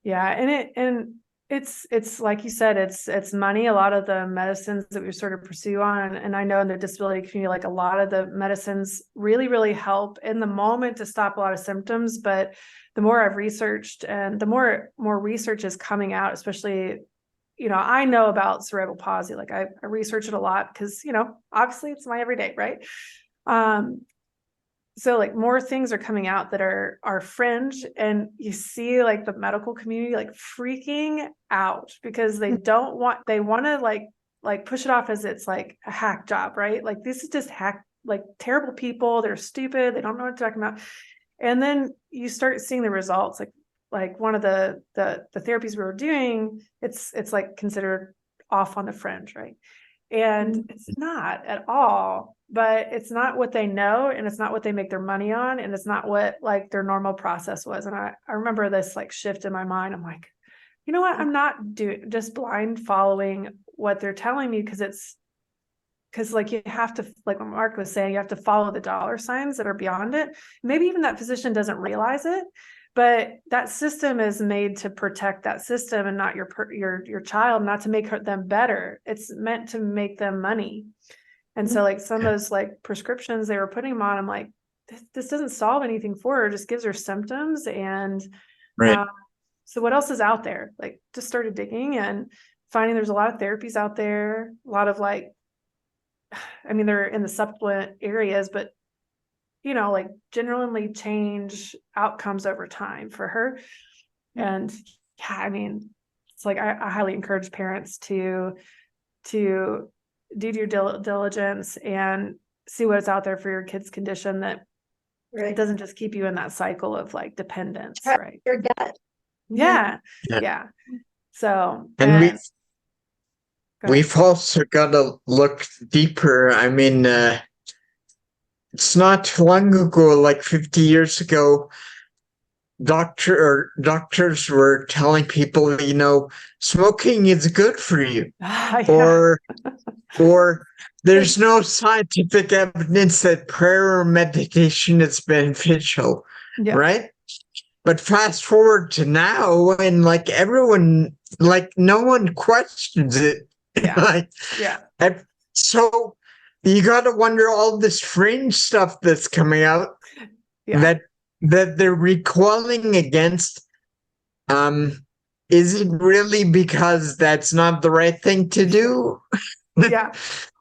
C: And it's like you said, it's money. A lot of the medicines that we sort of pursue on, and I know in the disability community, like a lot of the medicines really, really help in the moment to stop a lot of symptoms. But the more I've researched and the more research is coming out, especially, I know about cerebral palsy. Like I research it a lot because, obviously it's my everyday, right? So like more things are coming out that are fringe, and you see like the medical community like freaking out because they want to like push it off as it's like a hack job, right? Like this is just like terrible people. They're stupid. They don't know what to talk about. And then you start seeing the results. Like one of the therapies we were doing, it's like considered off on the fringe, right? And it's not at all, but it's not what they know, and it's not what they make their money on, and it's not what like their normal process was. And I remember this like shift in my mind. I'm like, you know what? I'm not just blind following what they're telling me, because like you have to, like what Mark was saying, you have to follow the dollar signs that are beyond it. Maybe even that physician doesn't realize it, but that system is made to protect that system and not your child, not to make them better. It's meant to make them money. And so like some of those like prescriptions they were putting them on, I'm like, this doesn't solve anything for her. It just gives her symptoms. And
A: right.
C: So what else is out there? Like just started digging and finding there's a lot of therapies out there, a lot of like, I mean, they're in the supplement areas, but generally change outcomes over time for her. And yeah, I mean, it's like I highly encourage parents to do due diligence and see what's out there for your kid's condition, that it
B: Right.
C: doesn't just keep you in that cycle of like dependence,
B: Trust
C: right?
B: your gut.
C: Yeah,
A: Yeah.
C: yeah. So,
A: And
C: go ahead.
A: we've also got to look deeper. I mean, it's not too long ago, like 50 years ago, doctors were telling people, smoking is good for you,
C: Yeah,
A: or there's no scientific evidence that prayer or meditation is beneficial,
C: yeah,
A: right? But fast forward to now, and like everyone, like no one questions it.
C: yeah,
A: Like,
C: yeah,
A: and so you got to wonder all this fringe stuff that's coming out
C: yeah,
A: that they're recoiling against. Is it really because that's not the right thing to do?
C: yeah.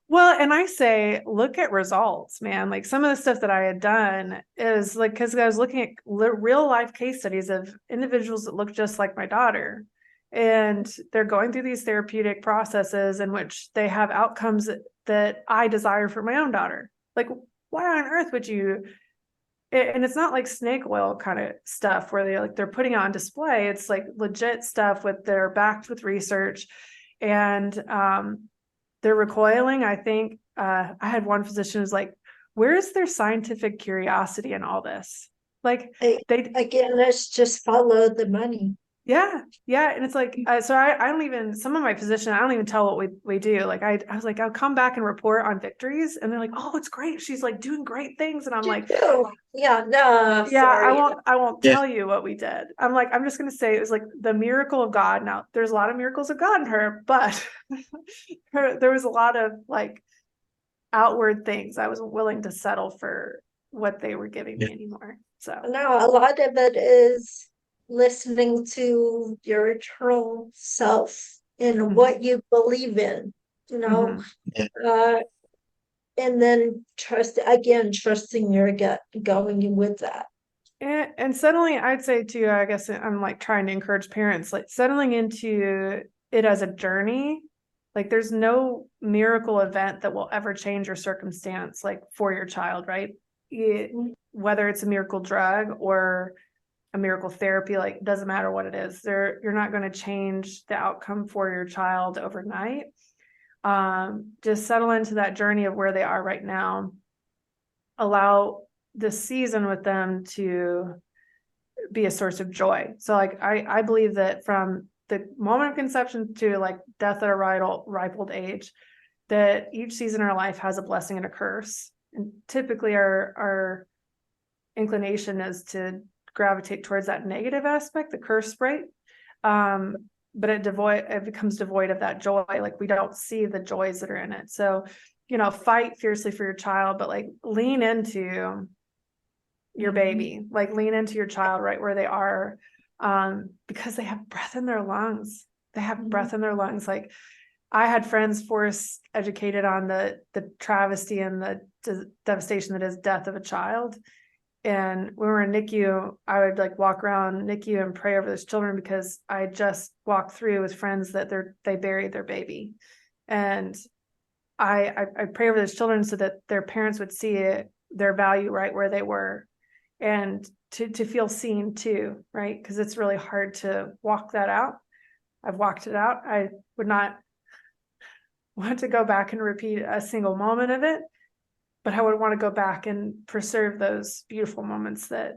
C: Well, and I say, look at results, man. Like some of the stuff that I had done is like, because I was looking at real life case studies of individuals that look just like my daughter. And they're going through these therapeutic processes in which they have outcomes that I desire for my own daughter. Like, why on earth would you? And it's not like snake oil kind of stuff where they're putting it on display. It's like legit stuff they're backed with research, and they're recoiling. I think I had one physician who's like, where is their scientific curiosity in all this? Like
B: Again, let's just follow the money.
C: yeah. And it's like, so I don't even, some of my physicians, I don't even tell what we do. Like, I was like, I'll come back and report on victories. And they're like, oh, it's great. She's like doing great things. And I'm like,
B: yeah, no,
C: yeah,
B: sorry.
C: I won't
A: Yeah.
C: tell you what we did. I'm like, I'm just going to say it was like the miracle of God. Now there's a lot of miracles of God in her, but there was a lot of like outward things. I wasn't willing to settle for what they were giving me anymore. So
B: No, a lot of it is listening to your eternal self and what you believe in, uh, and then trusting your gut, going with that.
C: And settling, I'd say too, I guess I'm like trying to encourage parents, like settling into it as a journey. Like there's no miracle event that will ever change your circumstance, like for your child, right? Whether it's a miracle drug or a miracle therapy, like doesn't matter what it is. You're not going to change the outcome for your child overnight. Just settle into that journey of where they are right now. Allow the season with them to be a source of joy. So like I believe that from the moment of conception to like death at a ripe old age, that each season in our life has a blessing and a curse. And typically our inclination is to gravitate towards that negative aspect, the curse, right? But it becomes devoid of that joy. Like we don't see the joys that are in it. So, fight fiercely for your child, but like lean into your baby, like lean into your child right where they are, because they have breath in their lungs. They have breath in their lungs. Like I had friends force educated on the travesty and the devastation that is death of a child. And when we were in NICU, I would like walk around NICU and pray over those children because I just walked through with friends that they buried their baby. And I pray over those children so that their parents would see their value right where they were, and to feel seen too, right? Because it's really hard to walk that out. I've walked it out. I would not want to go back and repeat a single moment of it, but I would want to go back and preserve those beautiful moments that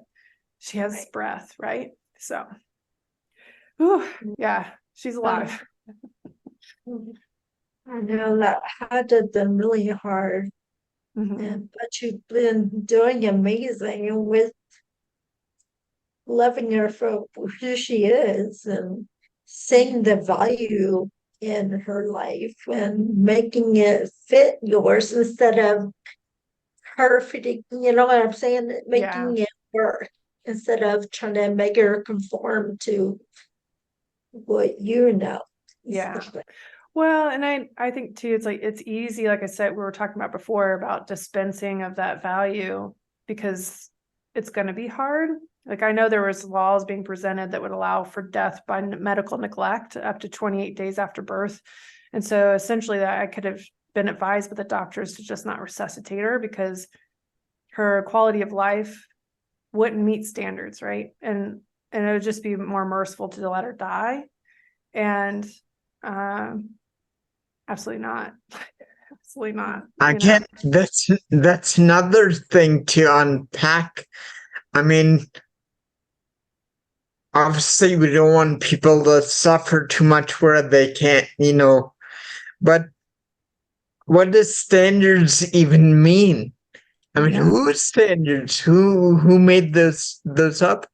C: she has breath, right? So, yeah, she's alive.
B: I know that had to have been really hard, but you've been doing amazing with loving her for who she is and seeing the value in her life and making it fit yours instead of her fitting, you know what I'm saying? Making it work instead of trying to make her conform to what you know.
C: Yeah. Well, and I think too, it's like, it's easy, like I said, we were talking about before about dispensing of that value because it's going to be hard. Like, I know there was laws being presented that would allow for death by medical neglect up to 28 days after birth. And so essentially that I could have been advised by the doctors to just not resuscitate her because her quality of life wouldn't meet standards, right? And it would just be more merciful to let her die. And absolutely not. Absolutely not.
A: Again, that's another thing to unpack. I mean, obviously we don't want people to suffer too much where they can't, but what does standards even mean? I mean, whose standards? Who made those up?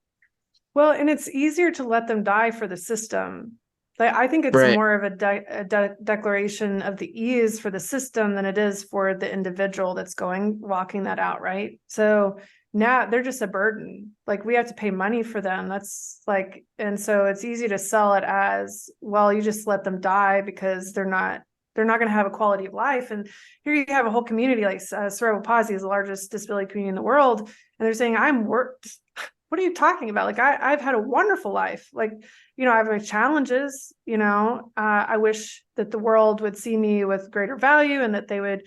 C: Well, and it's easier to let them die for the system. Like, I think it's
A: Right.
C: more of a declaration of the ease for the system than it is for the individual that's walking that out, right? So now they're just a burden. Like, we have to pay money for them. That's like, and so it's easy to sell it as, well, you just let them die because they're not going to have a quality of life. And here you have a whole community like Cerebral Palsy is the largest disability community in the world, and they're saying, what are you talking about? Like, I've had a wonderful life. Like, I have my challenges, I wish that the world would see me with greater value and that they would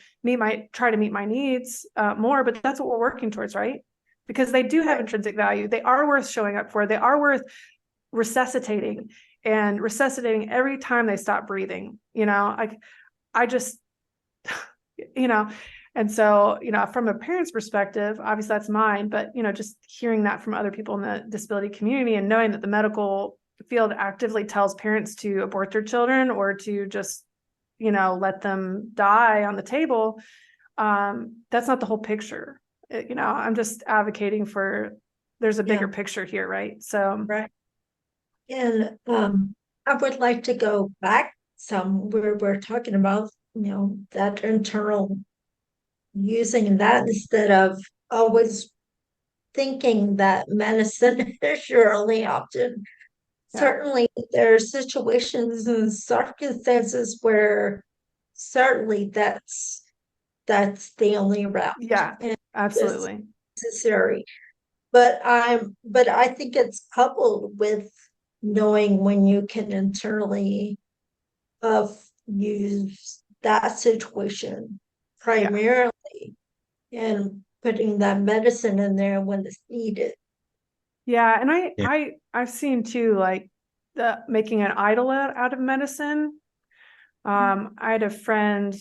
C: try to meet my needs more, but that's what we're working towards, right? Because they do have intrinsic value. They are worth showing up for. They are worth resuscitating every time they stop breathing. I just, and so, from a parent's perspective, obviously that's mine, but, just hearing that from other people in the disability community and knowing that the medical field actively tells parents to abort their children or to just, let them die on the table. That's not the whole picture. I'm just advocating for, there's a bigger picture here, right? So,
B: right. And I would like to go back some where we're talking about, that internal, using that instead of always thinking that medicine is your only option. Certainly there are situations and circumstances where certainly that's the only route.
C: Yeah,
B: and
C: absolutely.
B: necessary. But I think it's coupled with knowing when you can internally use that situation primarily and putting that medicine in there when it's needed.
C: Yeah, and I've seen too, like, making an idol out of medicine. I had a friend,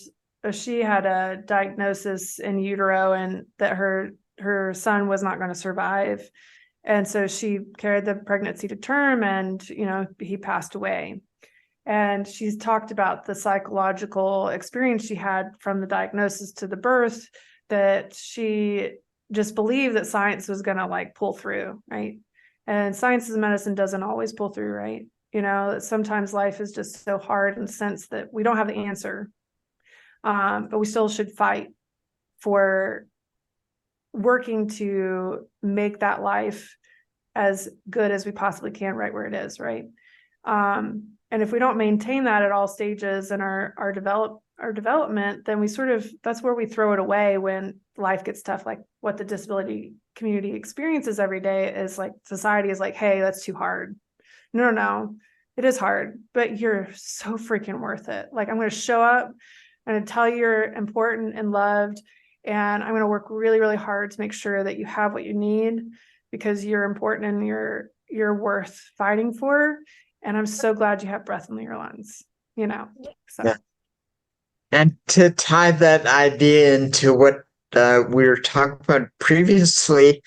C: she had a diagnosis in utero and that her son was not going to survive. And so she carried the pregnancy to term and, he passed away. And she's talked about the psychological experience she had from the diagnosis to the birth, that she just believed that science was going to like pull through, right? And science as medicine doesn't always pull through, right? Sometimes life is just so hard in the sense that we don't have the answer. But we still should fight for working to make that life as good as we possibly can right where it is, right? And if we don't maintain that at all stages in our development, then that's where we throw it away when life gets tough. Like what the disability community experiences every day is like, society is like, hey, that's too hard. No, it is hard, but you're so freaking worth it. Like, I'm going to show up, I'm going to tell you you're important and loved, and I'm going to work really, really hard to make sure that you have what you need because you're important and you're worth fighting for. And I'm so glad you have breath in your lungs, so.
A: Yeah. And to tie that idea into what we were talking about previously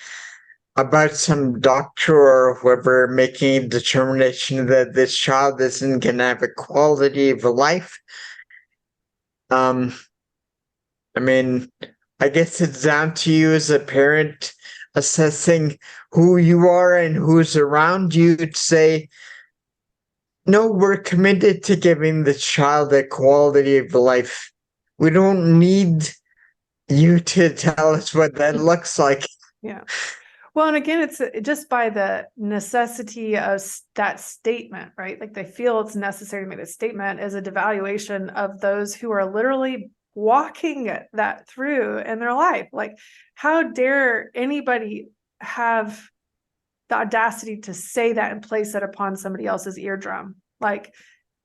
A: about some doctor or whoever making a determination that this child isn't going to have a quality of a life. I mean, I guess it's down to you as a parent assessing who you are and who's around you to say, no, we're committed to giving the child a quality of life. We don't need you to tell us what that looks like.
C: Yeah. Well, and again, it's just by the necessity of that statement, right? Like they feel it's necessary to make a statement as a devaluation of those who are literally walking that through in their life. Like, how dare anybody have the audacity to say that and place it upon somebody else's eardrum. Like,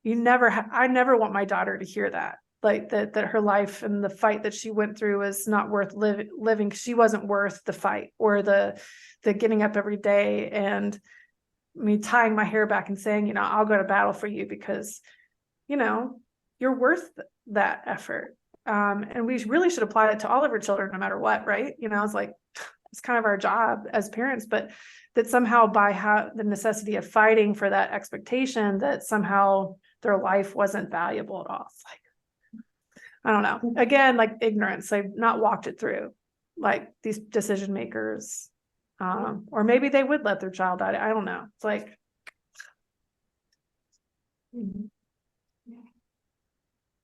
C: I never want my daughter to hear that. Like that her life and the fight that she went through is not worth living. She wasn't worth the fight or the getting up every day and me tying my hair back and saying, I'll go to battle for you because, you're worth that effort. And we really should apply it to all of our children, no matter what, right? It's like, it's kind of our job as parents, but that somehow by the necessity of fighting for that expectation, that somehow their life wasn't valuable at all. It's like, I don't know. Again, like ignorance. They've not walked it through, like these decision makers, or maybe they would let their child die. I don't know. It's like,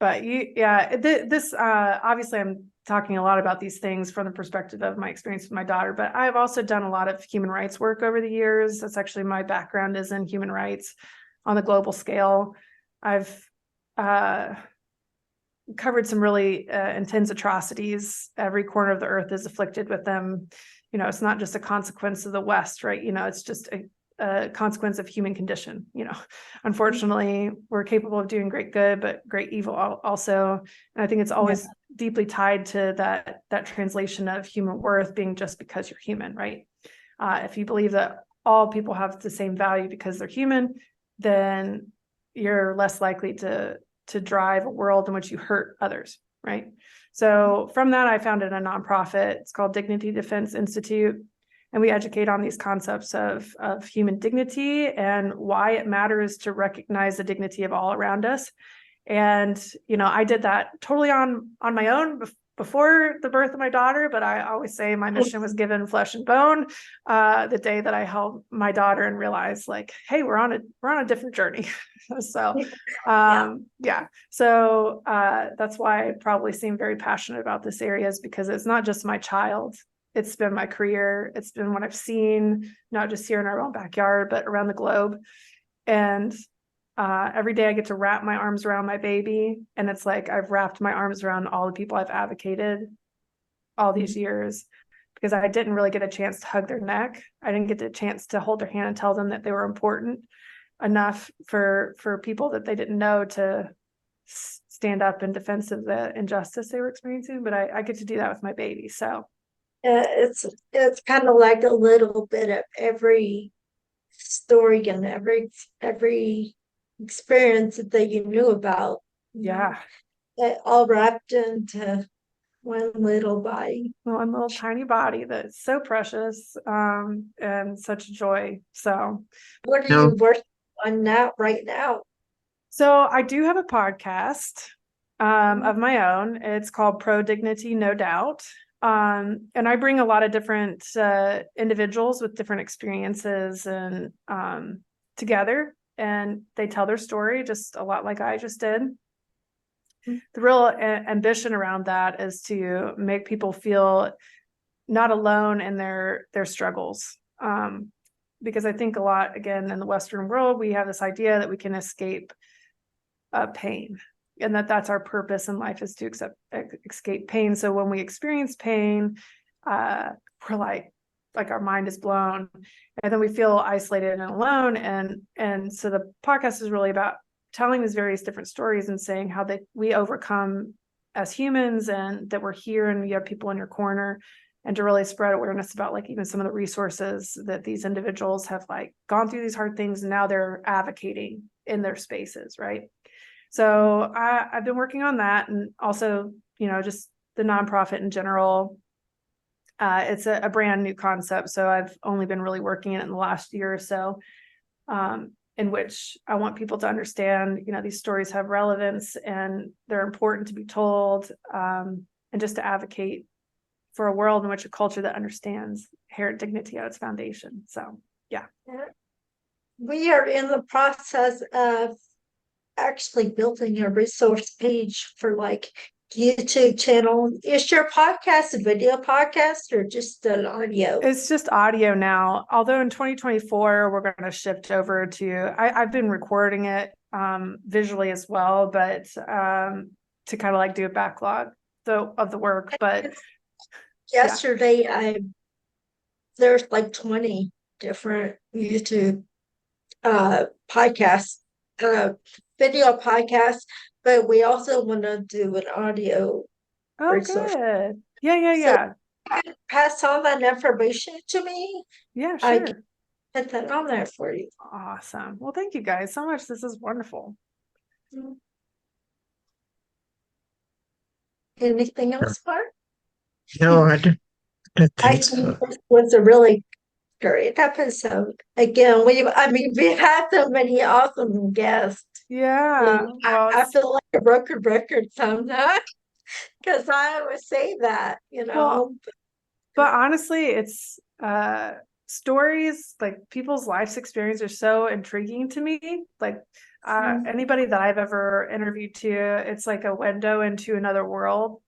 C: but this obviously I'm talking a lot about these things from the perspective of my experience with my daughter, but I've also done a lot of human rights work over the years. That's actually my background is in human rights on the global scale. I've covered some really intense atrocities. Every corner of the earth is afflicted with them. It's not just a consequence of the West, right? It's just a consequence of human condition. Unfortunately, we're capable of doing great good, but great evil also. And I think it's always deeply tied to that translation of human worth being just because you're human, right? If you believe that all people have the same value because they're human, then you're less likely to drive a world in which you hurt others, right? So from that, I founded a nonprofit. It's called Dignity Defense Institute. And we educate on these concepts of human dignity and why it matters to recognize the dignity of all around us. And, I did that totally on my own before the birth of my daughter, but I always say my mission was given flesh and bone the day that I held my daughter and realized like, hey, we're on a different journey. So so that's why I probably seem very passionate about this area, is because it's not just my child. It's been my career. It's been what I've seen, not just here in our own backyard, but around the globe. And every day I get to wrap my arms around my baby. And it's like I've wrapped my arms around all the people I've advocated all these years, because I didn't really get a chance to hug their neck. I didn't get the chance to hold their hand and tell them that they were important enough for people that they didn't know to stand up in defense of the injustice they were experiencing. But I get to do that with my baby. So
B: it's kind of like a little bit of every story and every experience that you knew about.
C: Yeah.
B: All wrapped into one little body.
C: One little tiny body that's so precious, and such joy. So
B: what are you working on now right now?
C: So I do have a podcast of my own. It's called Pro Dignity, No Doubt. And I bring a lot of different individuals with different experiences and together, and they tell their story just a lot like I just did. The real ambition around that is to make people feel not alone in their struggles. Because I think a lot, again, in the Western world, we have this idea that we can escape pain, and that's our purpose in life, is to escape pain. So when we experience pain, we're like our mind is blown, and then we feel isolated and alone. And so the podcast is really about telling these various different stories and saying how we overcome as humans, and that we're here and you have people in your corner, and to really spread awareness about like even some of the resources that these individuals have like gone through these hard things, and now they're advocating in their spaces, right? So I've been working on that, and also, just the nonprofit in general. It's a brand new concept, so I've only been really working in it in the last year or so, in which I want people to understand, these stories have relevance and they're important to be told, and just to advocate for a world in which a culture that understands inherent dignity at its foundation. So, yeah.
B: We are in the process of actually building a resource page for like YouTube channel. Is your podcast a video podcast or just an audio?
C: It's just audio now. Although in 2024, we're going to shift over to, I've been recording it visually as well, but to kind of like do a backlog of the work. But
B: yesterday, there's like 20 different YouTube podcasts, video podcasts, but we also want to do an audio
C: Oh,
B: resource.
C: good. Yeah.
B: So pass all that information to me.
C: Yeah,
B: I
C: sure.
B: can put that on there for you.
C: Awesome. Well, thank you guys so much. This is wonderful.
B: Anything else, Mark?
A: No, I don't
B: I
A: think
B: think
A: so.
B: this was a really great episode. Again, we had so many awesome guests.
C: Yeah. Well,
B: I feel like a broken record sometimes because I always say that,
C: well, but honestly, it's stories, like people's life's experience are so intriguing to me. Like anybody that I've ever interviewed to, it's like a window into another world,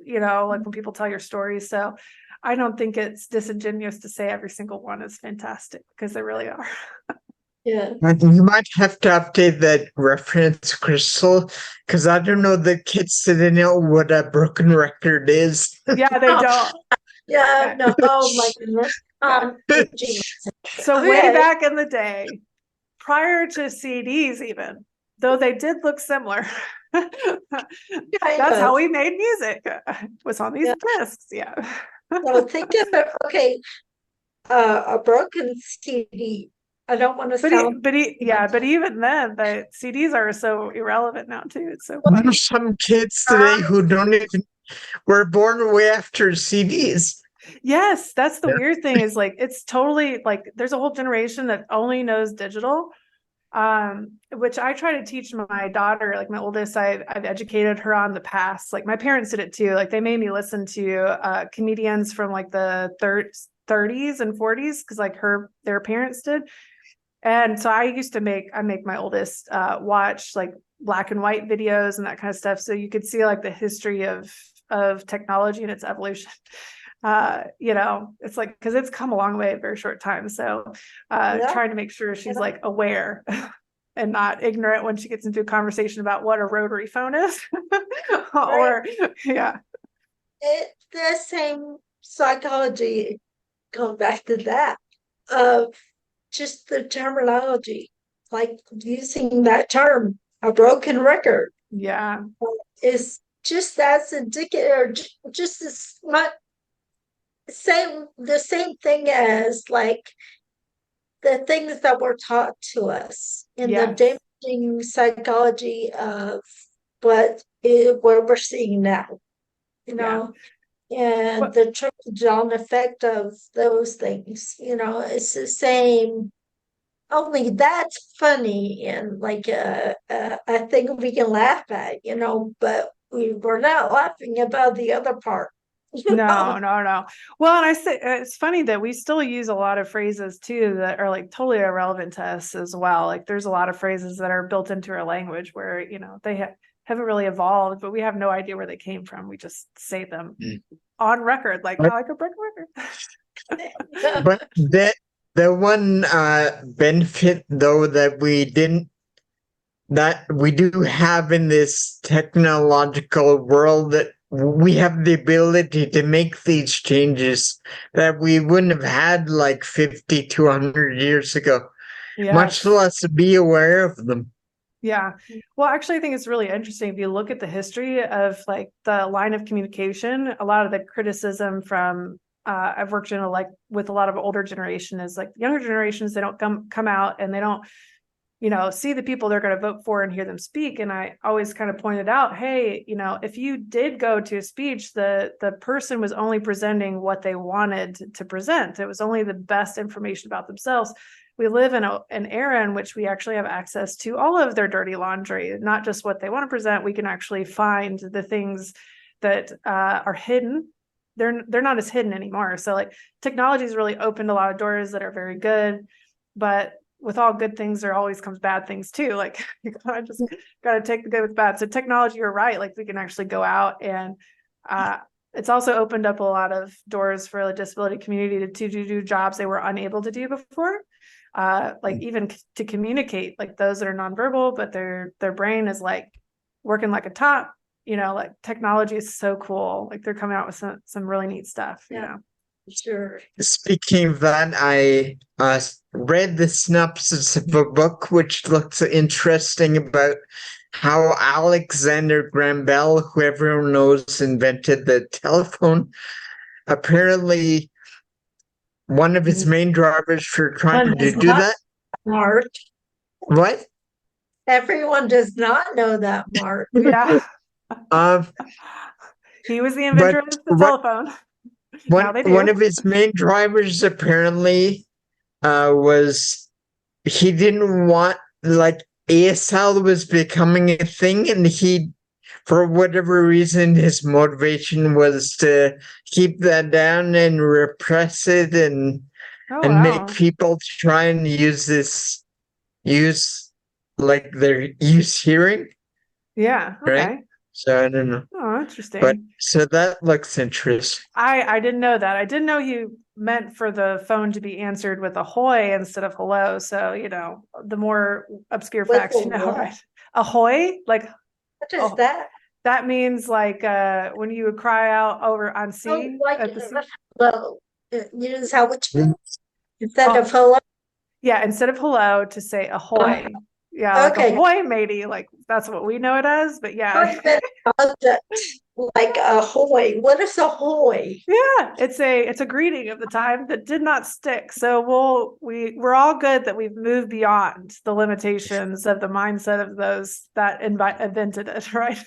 C: like when people tell your stories. So I don't think it's disingenuous to say every single one is fantastic, because they really are.
B: Yeah.
A: You might have to update that reference, Crystal, because I don't know the kids didn't know what a broken record is.
C: Yeah, they don't.
B: Yeah, no, oh my goodness.
C: So way back in the day, prior to CDs even, though they did look similar, that's how we made music, was on these discs. Yeah.
B: So think of it, okay, a broken CD. I don't want to sound.
C: But even then, the CDs are so irrelevant now too. It's so
A: There
C: funny.
A: are some kids today who don't even were born way after CDs.
C: Yes, that's the weird thing, is like it's totally like there's a whole generation that only knows digital, which I try to teach my daughter. Like my oldest, I've educated her on the past. Like my parents did it too. Like they made me listen to comedians from like the 30s and 40s, because like their parents did. And so I make my oldest watch like black and white videos and that kind of stuff, so you could see like the history of technology and its evolution. It's like, because it's come a long way in a very short time. So trying to make sure she's like aware and not ignorant when she gets into a conversation about what a rotary phone is. Or
B: It's the same psychology, going back to that, of just the terminology, like using that term, a broken record.
C: Yeah.
B: Is just as indicative, or just as much the same thing as like the things that were taught to us in the damaging psychology of what we're seeing now, and the trickle-down effect of those things. It's the same, only that's funny and like a thing we can laugh at, but we're not laughing about the other part.
C: No. Well, and I say it's funny that we still use a lot of phrases too that are like totally irrelevant to us as well. Like there's a lot of phrases that are built into our language where they haven't really evolved, but we have no idea where they came from. We just say them on record, like I like a broken record.
A: But the one benefit though that we do have in this technological world, that we have the ability to make these changes that we wouldn't have had like 50 to 100 years ago, much less be aware of them.
C: Yeah. Well, actually, I think it's really interesting. If you look at the history of like the line of communication, a lot of the criticism from I've worked with a lot of older generation is like younger generations, they don't come out and they don't see the people they're going to vote for and hear them speak. And I always kind of pointed out, hey, if you did go to a speech, the person was only presenting what they wanted to present. It was only the best information about themselves. We live in an era in which we actually have access to all of their dirty laundry, not just what they want to present. We can actually find the things that are hidden. They're not as hidden anymore. So like technology has really opened a lot of doors that are very good, but with all good things, there always comes bad things too. Like you gotta take the good with bad. So technology, you're right. Like we can actually go out and it's also opened up a lot of doors for the disability community to do jobs they were unable to do before. Like even to communicate, like those that are nonverbal, but their brain is like working like a top. Like technology is so cool. Like they're coming out with some really neat stuff.
B: Sure.
A: Speaking of that, I read the synopsis of a book which looks interesting about how Alexander Graham Bell, who everyone knows invented the telephone, apparently one of his main drivers for trying to do that.
B: Mark.
A: What?
B: Everyone does not know that, Mark.
C: Yeah.
A: Um,
C: He was the inventor of the telephone. Now they do.
A: One of his main drivers apparently was he didn't want, like, ASL was becoming a thing, and he, for whatever reason, his motivation was to keep that down and repress it and make people try and use hearing.
C: Yeah. Okay.
A: Right? So I don't know.
C: Oh, interesting.
A: But so that looks interesting.
C: I didn't know that. I didn't know he meant for the phone to be answered with ahoy instead of hello. So, the more obscure facts, right? Ahoy? Like,
B: what is that?
C: That means like when you would cry out over on sea.
B: Hello. Use how which instead of hello.
C: Yeah, instead of hello to say ahoy. Yeah, like ahoy, matey. Like that's what we know it as. But yeah,
B: like ahoy. What is ahoy?
C: Yeah, it's a greeting of the time that did not stick. So we're all good that we've moved beyond the limitations of the mindset of those that invented it, right?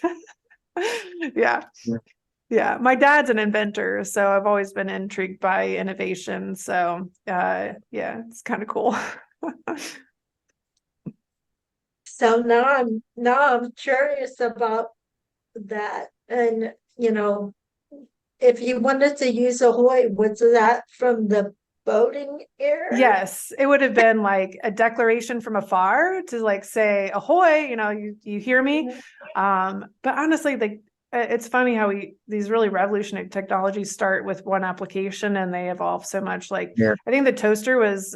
C: Yeah. My dad's an inventor, so I've always been intrigued by innovation. So it's kind of cool.
B: So now I'm curious about that. And if you wanted to use ahoy, was that from the boating era?
C: Yes, it would have been like a declaration from afar to like say ahoy, you hear me. But honestly, it's funny how these really revolutionary technologies start with one application and they evolve so much. Like I think the toaster was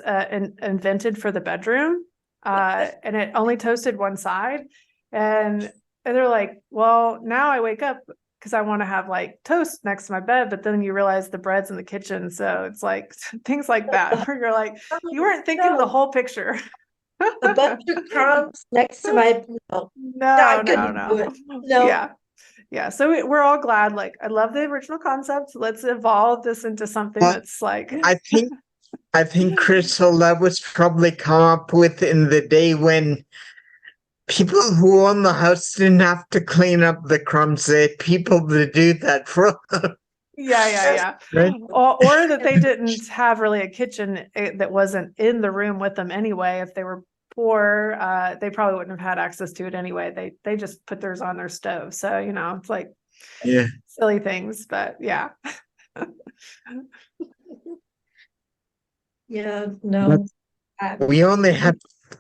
C: invented for the bedroom. And it only toasted one side. And they're like, well, now I wake up because I want to have like toast next to my bed, but then you realize the bread's in the kitchen. So it's like things like that, where you're like, you weren't thinking the whole picture.
B: A bunch of crumbs next to my pillow.
C: No. Yeah. So we're all glad. Like, I love the original concept. Let's evolve this into something that's like.
A: I think, Crystal, that was probably come up with in the day when people who own the house didn't have to clean up the crumbs. They had people to do that for them.
C: Yeah. Right? Or that they didn't have really a kitchen that wasn't in the room with them anyway. If they were poor, they probably wouldn't have had access to it anyway. They just put theirs on their stove. So, it's like silly things, but yeah.
B: Yeah, no.
A: We only have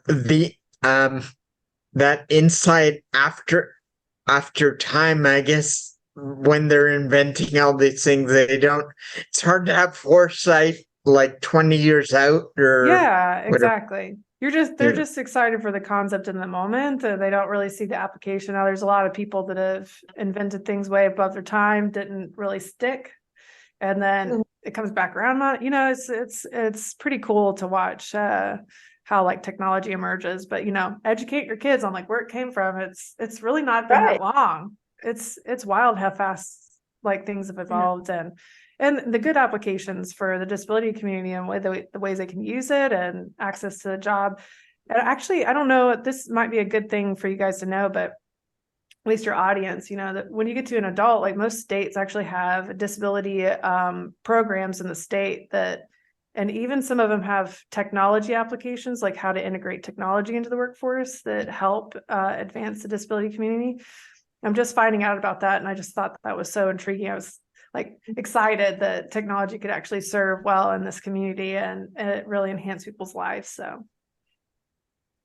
A: the that insight after time, I guess, when they're inventing all these things. It's hard to have foresight like 20 years out or
C: exactly. They're just excited for the concept in the moment. They don't really see the application. Now there's a lot of people that have invented things way above their time, didn't really stick. And then it comes back around on it's pretty cool to watch how like technology emerges, but educate your kids on like where it came from. It's really not been that long. It's wild how fast like things have evolved and the good applications for the disability community and the ways they can use it and access to the job. And actually, I don't know, this might be a good thing for you guys to know, but at least your audience, that when you get to an adult, like most states actually have disability programs in the state and even some of them have technology applications, like how to integrate technology into the workforce that help advance the disability community. I'm just finding out about that. And I just thought that was so intriguing. I was like excited that technology could actually serve well in this community and it really enhance people's lives. So.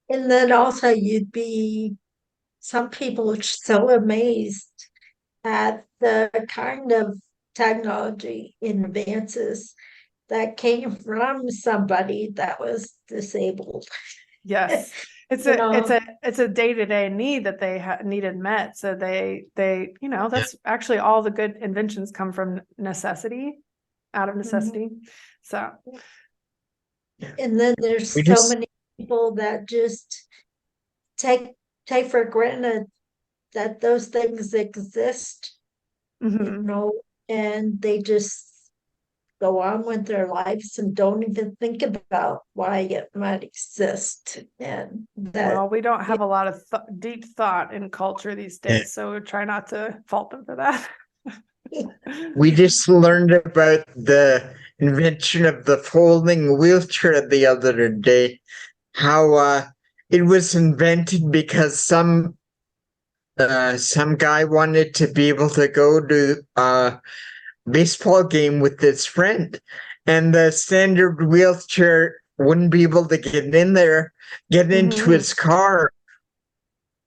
B: And then also some people are so amazed at the kind of technology advances that came from somebody that was disabled.
C: Yes, it's a day-to-day need that they needed met. So they that's actually all the good inventions come from necessity. out of necessity. So,
B: And then there's
A: We
B: so
A: just
B: many people that just take for granted that those things exist,
C: mhm.
B: and they just go on with their lives and don't even think about why it might exist. And that,
C: Well, we don't have a lot of deep thought in culture these
A: yeah,
C: days, so try not to fault them for that.
A: we just learned about the invention of the folding wheelchair the other day. How it was invented because some guy wanted to be able to go to a baseball game with his friend, and the standard wheelchair wouldn't be able to get in there, get into
C: Mhm.
A: his car.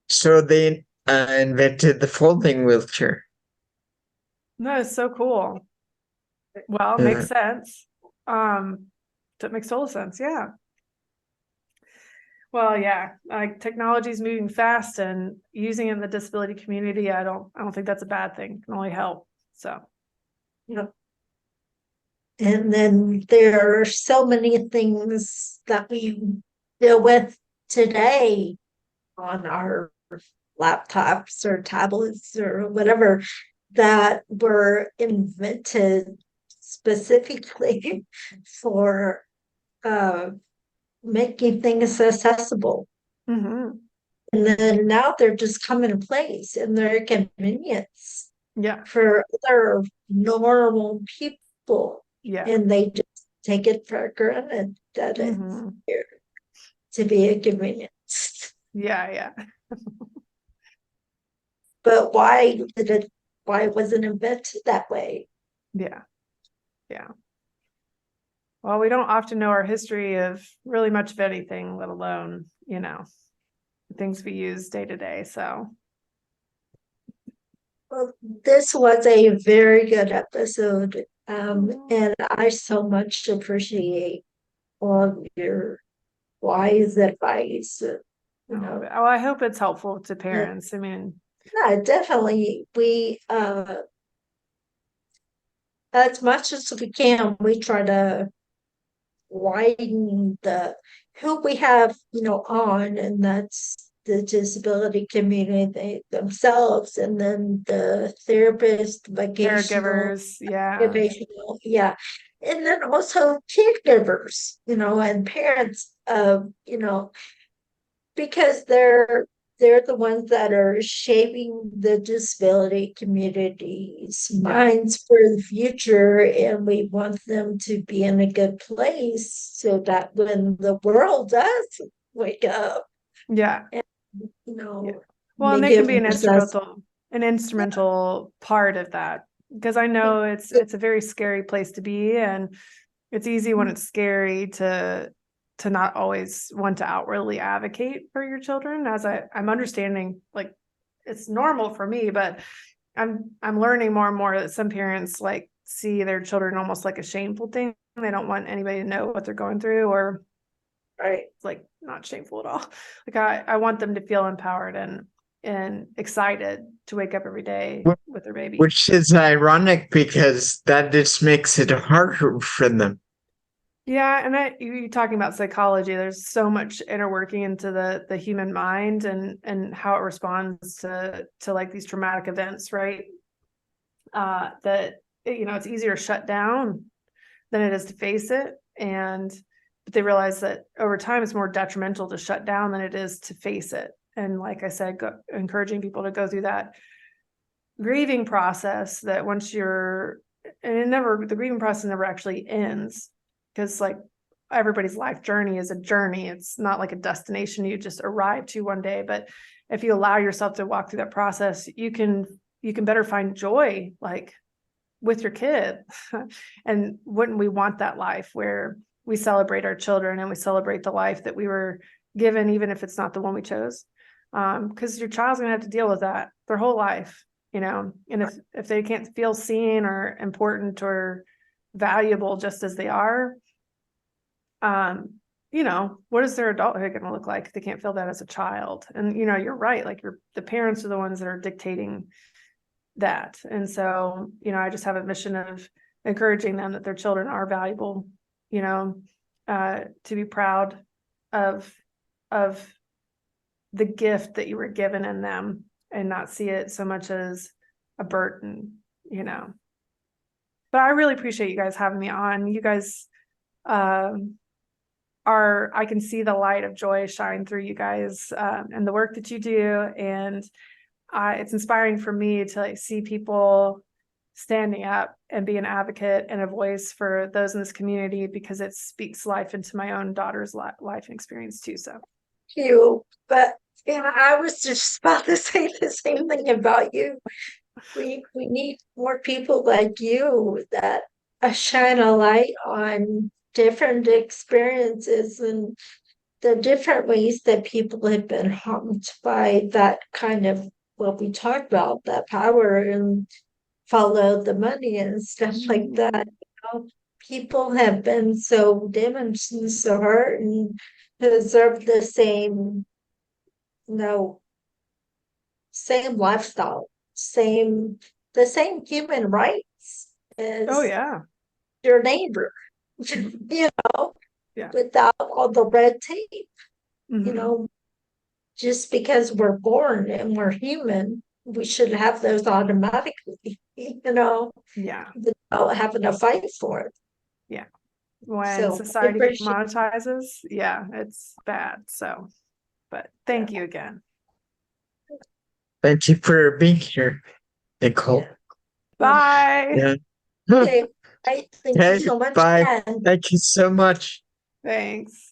A: So they invented the folding wheelchair.
C: No, it's so cool. Well, it makes sense. That makes total sense. Yeah. Well, yeah, like technology is moving fast, and using it in the disability community, I don't think that's a bad thing. It can only help. So,
B: and then there are so many things that we deal with today on our laptops or tablets or whatever that were invented specifically for making things accessible.
C: mhm.
B: And then now they're just coming in place and they're a convenience
C: Yeah,
B: for other normal people.
C: yeah,
B: And they just take it for granted that it's
C: mhm.
B: here to be a convenience.
C: Yeah, yeah,
B: But why wasn't invented that way?
C: yeah, yeah. Well, we don't often know our history of really much of anything, let alone, things we use day to day. So,
B: Well, this was a very good episode.
C: oh,
B: And I so much appreciate all of your wise advice.
C: well, I hope it's helpful to
B: Uh,
C: parents. I mean,
B: yeah, definitely. We as much as we can, we try to widen the who we have, on, and that's the disability community themselves, and then the therapist,
C: caregivers, yeah,
B: vocational, yeah, and then also caregivers, and parents, because they're the ones that are shaping the disability community's
C: yeah,
B: minds for the future, and we want them to be in a good place so that when the world does wake up
C: yeah,
B: and
C: yeah. Well, and
B: they
C: they can
B: give
C: be an
B: us.
C: instrumental part of that, because I know it's a very scary place to be, and it's easy when it's scary to not always want to outwardly advocate for your children. As I'm understanding, like, it's normal for me, but I'm learning more and more that some parents like see their children almost like a shameful thing. They don't want anybody to know what they're going through, or
B: Right.
C: it's like not shameful at all. Like, I want them to feel empowered and excited to wake up every day with their baby.
A: Which is ironic because that just makes it harder for them.
C: Yeah, and you talking about psychology, there's so much inner working into the human mind and how it responds to like these traumatic events, right? That it's easier to shut down than it is to face it. But they realize that over time it's more detrimental to shut down than it is to face it. And like I said, encouraging people to go through that grieving process, that once the grieving process never actually ends, because like everybody's life journey is a journey. It's not like a destination you just arrive to one day. But if you allow yourself to walk through that process, you can better find joy, like with your kid. And wouldn't we want that life where we celebrate our children and we celebrate the life that we were given, even if it's not the one we chose? Because your child's gonna have to deal with that their whole life, and if they can't feel seen or important or valuable just as they are, what is their adulthood going to look like if they can't feel that as a child? And you're right, like the parents are the ones that are dictating that. And so I just have a mission of encouraging them that their children are valuable, to be proud of the gift that you were given in them and not see it so much as a burden, But I really appreciate you guys having me on. You guys I can see the light of joy shine through you guys and the work that you do. And it's inspiring for me to see people standing up and be an advocate and a voice for those in this community, because it speaks life into my own daughter's life and experience too. So
B: you, but I was just about to say the same thing about you. We need more people like you that shine a light on different experiences and the different ways that people have been harmed by that kind of what we talked about, that power and follow the money and stuff like that. People have been so damaged and so hurt and deserve the same, same lifestyle, the same human rights as your neighbor, without all the red tape. Just because we're born and we're human, we should have those automatically, without having to fight for it.
C: Yeah. When society monetizes, it's bad. So, but thank you again.
A: Thank you for being here, Nicole.
C: Bye.
A: Yeah.
B: Okay. Thank you so much.
A: Bye. Thank you so much.
C: Thanks.